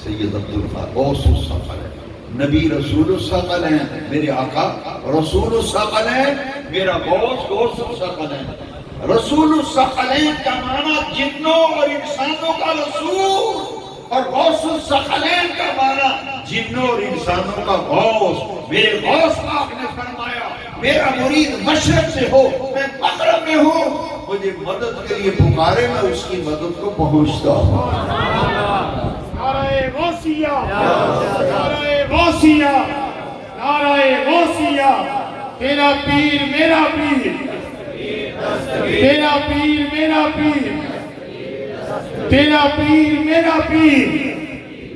سید عبد القادر غوث الثقلین, نبی رسول الثقلین, میرے آقا رسول الثقلین, میرا غوث الثقلین. رسول الثقلین کا معنی جنوں اور انسانوں کا رسول, اور غوث الثقلین کا معنی جنوں اور انسانوں کا غوث. میرے غوث پاک نے فرمایا میرا مرید مشرق سے ہو, میں مغرب میں ہوں, مجھے مدد کے لیے پکارے, میں اس کی مدد کو پہنچتا ہوں. نعرہ غوثیہ, نعرہ غوثیہ, نعرہ غوثیہ. تیرا پیر میرا پیر, تیرا پیر میرا پیر, تیرا پیر میرا پیر.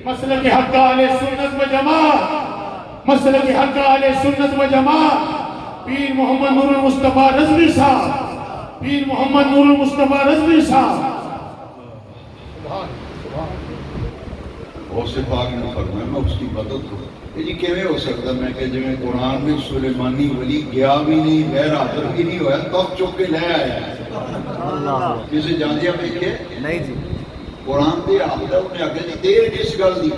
مسلک حق اہل سنت و جماعت, مسلک حق اہل سنت و جماعت. پیر محمد نور المصطفیٰ رضوی صاحب, پیر محمد نور المصطفیٰ رضوی صاحب. غوث پاک نے فرمایا میں اس کی مدد کروں. یہ جی کیویں ہو سکتا؟ میں کہ جویں قرآن میں سلیمانی ولی گیا بھی نہیں غیر حاضر بھی نہیں ہویا تب چک کے لے آیا. اللہ کسی جاندیا دیکھے نہیں جی. قرآن دے آخر انہیں آگے جی دیر کس گل دی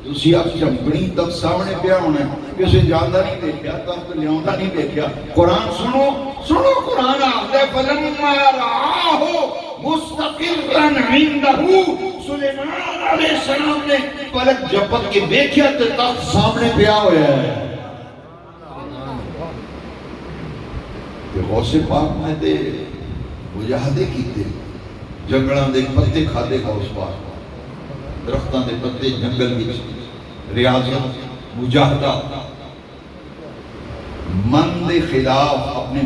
تسی آپ چمکنی تب سامنے پیا ہونا ہے. کسی جاندا نہیں دیکھا تب تو لیاوندا نہیں دیکھا. قرآن سنو سنو قرآن آخر فلما رآہ مستقرا عندہ سلیمان علیہ السلام نے پلک جھپک کے دیکھا تو تخت سامنے پیا ہوا ہے. غوث پاک نے دے مجاہدے کیتے جنگلاں دے پتے کھادے غوث پاک درختاں دے پتے جنگل وچ ریاضت مجاہدہ من دے خلاف اپنے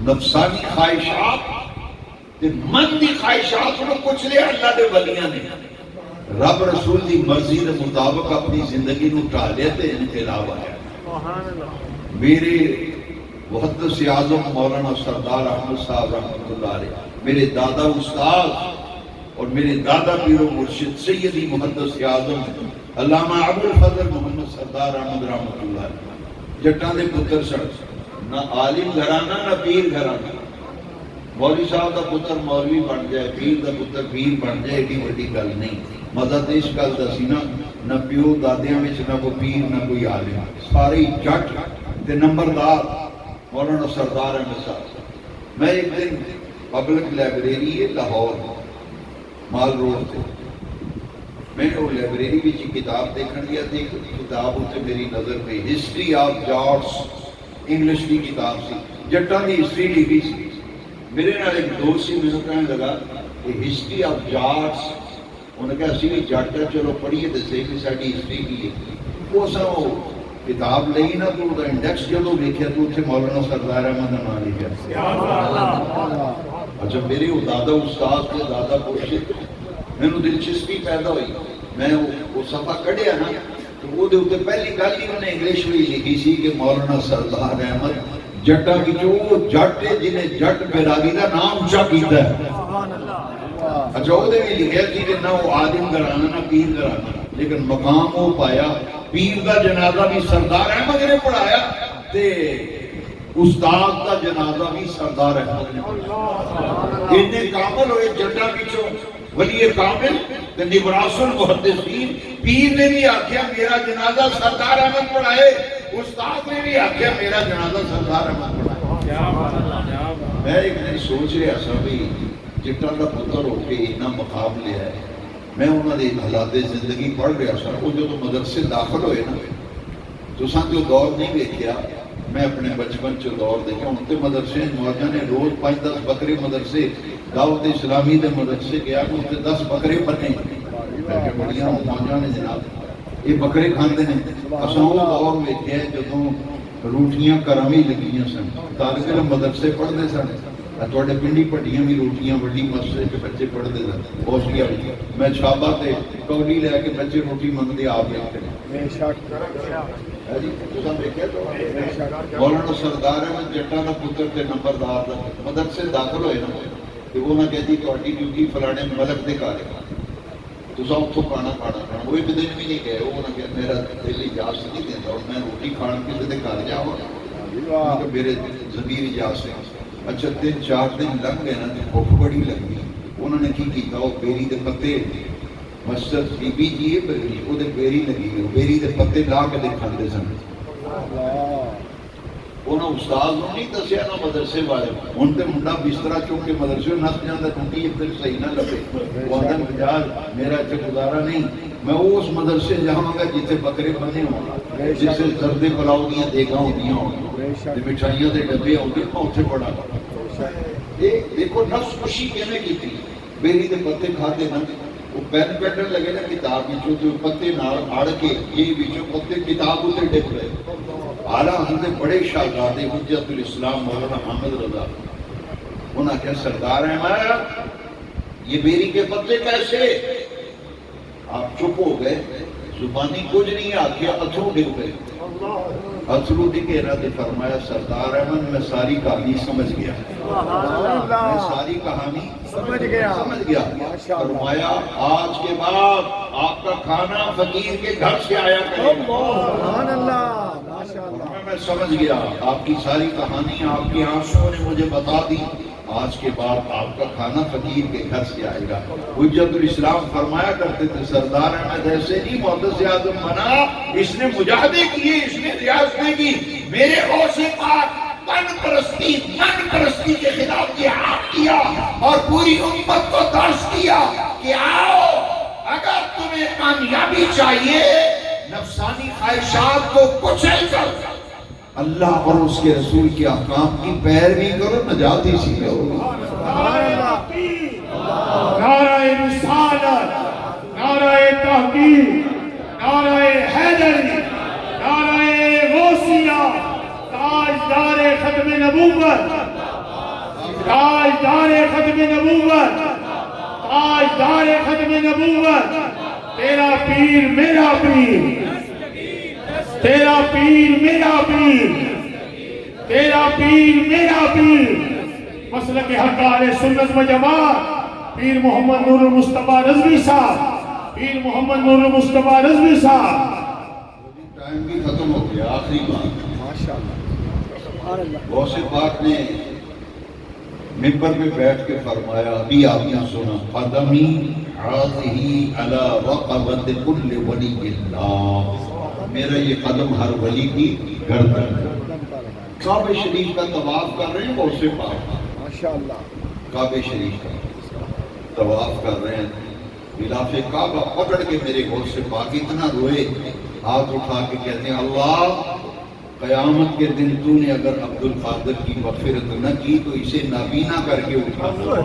نفسانی خواہشات تے من دی خواہشات کو کچھ لے اللہ دے ولیاں نے رب رسول دی مرضی دے مطابق اپنی زندگی نو ٹالیا تے انقلاب آیا. میرے محدث اعظم مولانا سردار احمد صاحب رحمۃ اللہ علیہ میرے دادا استاد اور میرے دادا پیر و مرشد سیدی محدث اعظم علامہ ابوالفضل محمد سردار احمد رحمۃ اللہ علیہ جٹاں دے پتر سن. نہ عالم گھرانہ نہ پیر گھرانہ. مولوی صاحب دا پتر مولوی بن جائے پیر دا پتر پیر بن جائے ایڈی وڈی گل نہیں. مدد اس گل دا سی نہ پیو دادیاں وچ نہ کوئی پیر نہ کوئی عالم سارے جٹ تے نمبردار مولانا سردار احمد صاحب. میں ایک دن پبلک لائبریری ہے لاہور مال روڈ سے میں نے وہ لائبریری وچ کتاب دیکھن گیا تھی. کتاب اتنے میری نظر پہ ہسٹری آف جارٹس انگلش کی کتاب سی جٹاں دی ہسٹری لکھی سی. میرے نال ایک دوست سی مینوں کہنے لگا کہ ہسٹری آف جارٹس انہوں نے کہا اسی بھی جٹ ہے چلو پڑھیے تو صحیح بھی ساری ہسٹری کی ہے. وہ سو کتاب لئی نا تو وہ انڈیکس جدو دیکھا تو اتنے مولانا سردار احمد کا نام لکھا. اچھا میرے وہ دادا استاد کے دادا مرشد مینوں دلچسپی پیدا ہوئی. میں وہ صفحہ کڈیا نا تو وہ پہلی گل ہی انہیں انگلش میں لکھی سی کہ مولانا سردار احمد جٹاں وچوں جٹ ہے جنہیں جٹ بیراگی دا نام اونچا کیتا ہے. اچھا وہ بھی لکھا سی کہ نہ وہ عالم گھرانہ نہ پیر گھرانہ لیکن مقام وہ پایا پیر دا جنازہ بھی سردار احمد نے پڑھایا تے استاد دا جنازہ بھی سردار احمد نے پڑھایا. اتنے کامل ہوئے جٹاں وچوں ولی کامل تے نبراس المحدثین. پیر نے بھی آخیا میرا جنازہ سردار احمد پڑھائے استاد نے بھی آخیا میرا جنازہ سردار احمد پڑھائے. میں ایک دن سوچ رہا سا بھی جٹاں دا پتر ہو کے اتنا مقام لیا ہے. میں انہوں نے حالات زندگی پڑھ رہا سا. وہ جو مدرسے داخل ہوئے نا تو سن جو دور نہیں دیکھا میں اپنے بچپن چ دور دیکھا. ان کے مدرسے موجہ نے روز 5-10 بکرے مدرسے دعوت اسلامی دے مدرسے گیا کہ اس 10 بکرے بنے. بڑیاں موجہ نے جناب یہ بکرے کھاندے نے. اساں وہ دور ویکھیا جدوں روٹیاں کرامی لگیاں سن. طالب علم مدرسے پڑھتے سن. تھوڑے پنڈی پٹیاں بھی روٹیاں وڈی مسجد کے بچے پڑھتے سن. بوسیا میں چھابا تے کولی لے کے بچے روٹی منگتے آپ مولانا سردار احمد جٹاں دا پتر تے نمبردار دا مدرسے داخل ہوئے نا تو وہ نہ کہتی تہاڈی ڈیوٹی فلانے ملک دے گھر ہے تساں اتوں کھانا کھانا. وہ ایک دن بھی نہیں گئے. وہ نہ کہ میرا دل اجازت نہیں دیتا اور میں روٹی کھان کسی دے گھر جاواں میرے ضمیر اجازت ہے. اچھا 3-4 دن لگ گئے نا تو بھوک بڑی لگی. انہوں نے کی کیتا وہ بیری دے پتے مسجد بی بی جی ہے بیری وہ دے بیری لگی گئی. بیری دے پتے لا کے دے کھاندے سن. انہوں استاد نو نہیں دسیا نہ مدرسے والے. ہن تے منڈا بسترا چوک کے مدرسے نس جاندا کیونکہ پھر صحیح نہ لگے. وہ آدم بجار میرا اتنے گزارا نہیں. میں اس مدرسے جاواں گا جتنے بکرے بنے ہوں جسے زردے پلاؤ دیاں دیگاں ہوندیاں ہوں مٹھائیاں دے ڈبے ہوندے میں اتنے پڑھا. دیکھو نفس خوشی کیویں کیتی. بیری دے پتے کھاتے نا وہ پین پینڈن لگے نا کتاب وچوں تے پتے نال اڑ کے یہ وچوں پتے کتاب تے ڈگ پئے. اعلیٰ حضرت بڑے شاہزادے حجت الاسلام مولانا حامد رضا انہوں نے کہا سردار احمد یہ بیری کے پتے کیسے؟ آپ چپ ہو گئے. زبانی کچھ نہیں آخیا اتھرو ڈگ پئے. اتھرو ڈگے نہ تو فرمایا سردار احمد میں ساری کہانی سمجھ گیا. میں ساری کہانی سمجھ گیا سمجھ گیا. فرمایا آج کے بعد آپ کا کھانا فقیر کے گھر سے آیا کرے گا. سبحان اللہ ماشاء اللہ. میں سمجھ گیا آپ کی ساری کہانی آپ کے آنسوؤں نے مجھے بتا دی. آج کے بعد آپ کا کھانا فقیر کے گھر سے آئے گا. حجت الاسلام فرمایا کرتے تھے سردار احمد ایسے نہیں معتز اعظم بنا، اس نے مجاہدے کیے، اس نے ریاستیں کی. میرے غوث پاک من پرستی کے خلاف جہاد کیا اور پوری امت کو درس دیا کہ آؤ اگر تمہیں کامیابی چاہیے نفسانی خواہشات کو کچل کر اللہ اور اس کے رسول کے احکام کی پیروی کرو، نجات اسی میں ہوگی. نعرہ رسالت، نعرہ تحقیق، نعرہ حیدری، نعرہ غوثیہ، تاجدار ختم نبوت، تاجدار ختم نبوت، تاجدار ختم نبوت. تیرا پیر میرا پیر، تیرا پیر میرا پیر، تیرا پیر میرا پیر. مسلک حق اہل سنت و جماعت پیر محمد نور المصطفیٰ رضوی صاحب، پیر محمد نور المصطفیٰ رضوی صاحب. ٹائم بھی ختم ہو گیا. آخری بات ماشاءاللہ سبحان اللہ. غوث پاک نے منبر پہ بیٹھ کے فرمایا، ابھی آپ نے سنا، قدمی ہاتھی علی رقبت کل ولی اللہ، میرا یہ قدم ہر ولی کی گردن. کعبہ شریف کا طواف کر رہے ہیں غوث پاک، ماشاءاللہ کعبہ شریف کا طواف کر رہے ہیں. غلاف کعبہ پکڑ کے میرے غوث پاک اتنا روئے، ہاتھ اٹھا کے کہتے ہیں اللہ قیامت کے دن تو نے اگر عبد القادر کی مغفرت نہ کی تو اسے نابینا کر کے اٹھانا،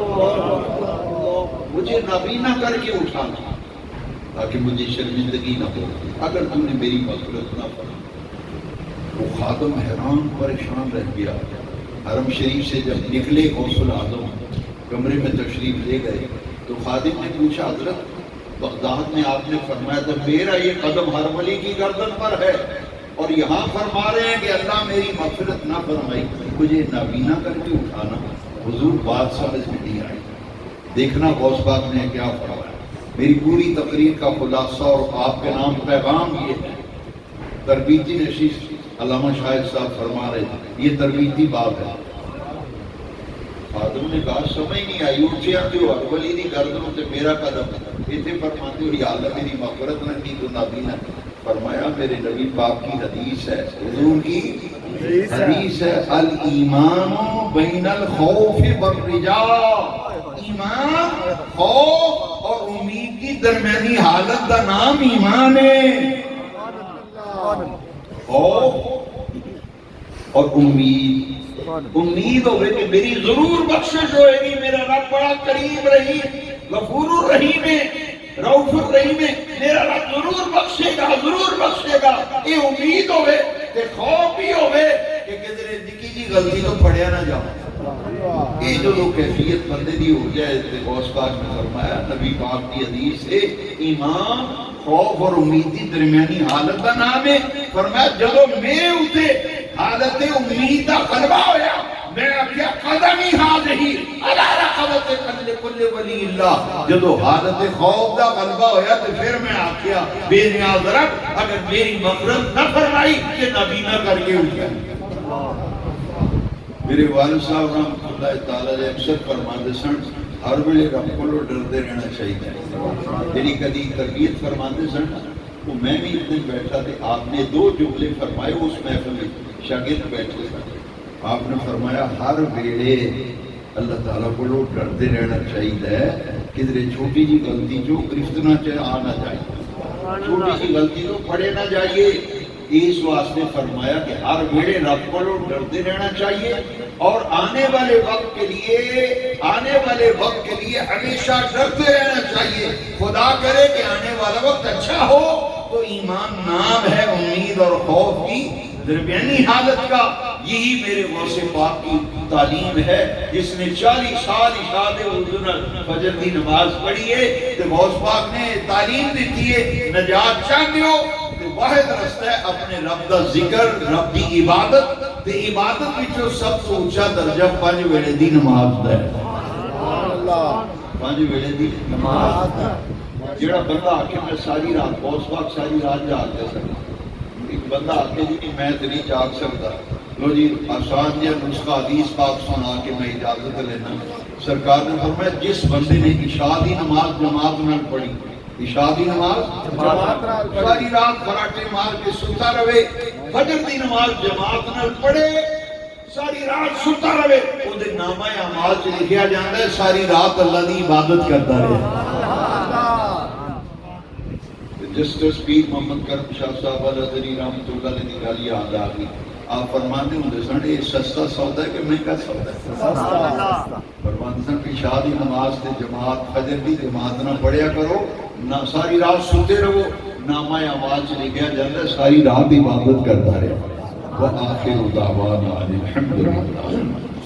مجھے نابینا کر کے اٹھانا تاکہ مجھے شرمندگی نہ ہو اگر تم نے میری مغفرت نہ فرمائی. وہ خادم حیران پریشان رہ گیا. حرم شریف سے جب نکلے غوث الاعظم کمرے میں تشریف لے گئے تو خادم نے پوچھا حضرت بغداد میں آپ نے فرمایا تھا میرا یہ قدم ہر ولی کی گردن پر ہے اور یہاں فرما رہے ہیں کہ اللہ میری مغفرت نہ فرمائی، مجھے نابینا کر کے اٹھانا. حضور بات سمجھ میں نہیں آئی. دیکھنا غوث پاک نے کیا فرمایا. میری پوری تقریر کا خلاصہ اور آپ کے نام پیغام یہ ہے. تربیتی نشست علامہ شاہد صاحب فرما رہے تھے یہ تربیتی بات ہے. خادم نے کہا سمجھ نہیں آئی، اٹھے آتے ہو ہر ولی دی گردنوں سے میرا قدم اتنے فرماتے ہو یا اللہ میری مغفرت نہ کی تو نابینا. فرمایا میرے نبی پاک کی حدیث ہے، حضور کی حدیث ہے، الایمان بین الخوف والرجاء. ایمان خوف اور امید کی درمیانی حالت کا نام ایمان ہے. خوف اور امید ہوئے کہ میری ضرور بخشش ہوئے گی، میرا رب بڑا کریم رحیم غفور الرحیم ہے، رؤوف الرحیم ہے، میرا رب ضرور بخشے گا، ضرور بخشے گا. یہ امید ہوئے کہ خوف بھی ہوئے کہ کدھر نکی جی غلطی تو پڑھیا نہ جاؤ. یہ جو لوگ کیفیت بندے دی ہو جائے غوث پاک نے فرمایا نبی پاک کی حدیث ہے ایمان خوف اور امید کی درمیانی حالت کا نام ہے. فرمایا جب میں اٹھے حالت امید کا غلبہ ہویا میں کیا قدمی حاضری علی رقبت کل ولی اللہ. جدو حالت خوف کا غلبہ ہویا تو پھر میں آکھیا بے نیاز رب اگر میری مغفرت نہ فرمائی کہ نابینا کر کے اٹھا. میرے والد صاحب رحمۃ اللہ تعالی علیہ اکثر فرماتے سن ہر ویلے رب کو ڈرتے رہنا چاہیے. جی کدی تربیت فرماتے سن وہ میں بھی ایک دن بیٹھا تھے آپ نے دو جملے فرمائے اس محفل میں شاگرد بیٹھے تھے. آپ نے فرمایا ہر ویلے اللہ تعالیٰ کو لوگ ڈرتے رہنا چاہیے کدھر چھوٹی جی غلطی جو گرفت نہ آنا چاہیے، چھوٹی سی غلطی تو پڑے نہ جائیے. اس واسطے فرمایا کہ ہر ویلے رب کو لوگ ڈرتے رہنا چاہیے اور آنے والے وقت کے لیے ہمیشہ ڈرتے رہنا چاہیے. خدا کرے کہ آنے والا وقت اچھا ہو تو ایمان نام ہے امید اور خوف کی درمیانی حالت کا. یہی میرے غوث پاک کی تعلیم ہے جس نے 40 سال اشاعت اردن فجر کی نماز پڑھی ہے. تو غوث پاک نے تعلیم دیتی ہے نجات چاہتے ہو تو واحد رستہ ہے اپنے رب دا ذکر، رب دی عبادت. تے عبادت وچوں سب تو اونچا درجہ 5 ویلے دی نماز دا ہے. پانچ ویلے دی نماز جڑا بندہ آکے میں ساری رات بہت وقت ساری رات جاگ دے سکتا ایک بندہ آکے جی میں تو نہیں جاگ سکتا لو جی آسان یا نسخہ حدیث پاک سنا کے میں اجازت لینا سرکار نے فرمایا جس بندے نے عشاء دی نماز جماعت نہ پڑھی عشاء دی نماز ساری رات خراٹے مار کے ستا رہے فجر دی نماز جماعت نہ پڑھے ساری رات ستا رہے وہ دے نامہ اعمال سے لکھیا جاتا ہے ساری رات اللہ دی عبادت کرتا رہے جسٹس پیر محمد کرم شاہ صاحب الحضری رحمۃ اللہ علیہ کی گل یاد آ گئی آپ فرماتے ہوں سن یہ سستا سودا ہے کہ مہنگا سودا ہے فرماتے سن عشاء دی نماز تے جماعت فجر دی جماعت نہ پڑھیا کرو نہ ساری رات سوتے رہو نامہ اعمال سے لکھیا جاتا ہے ساری رات عبادت کرتا رہے وآخر دعوانا الحمدللہ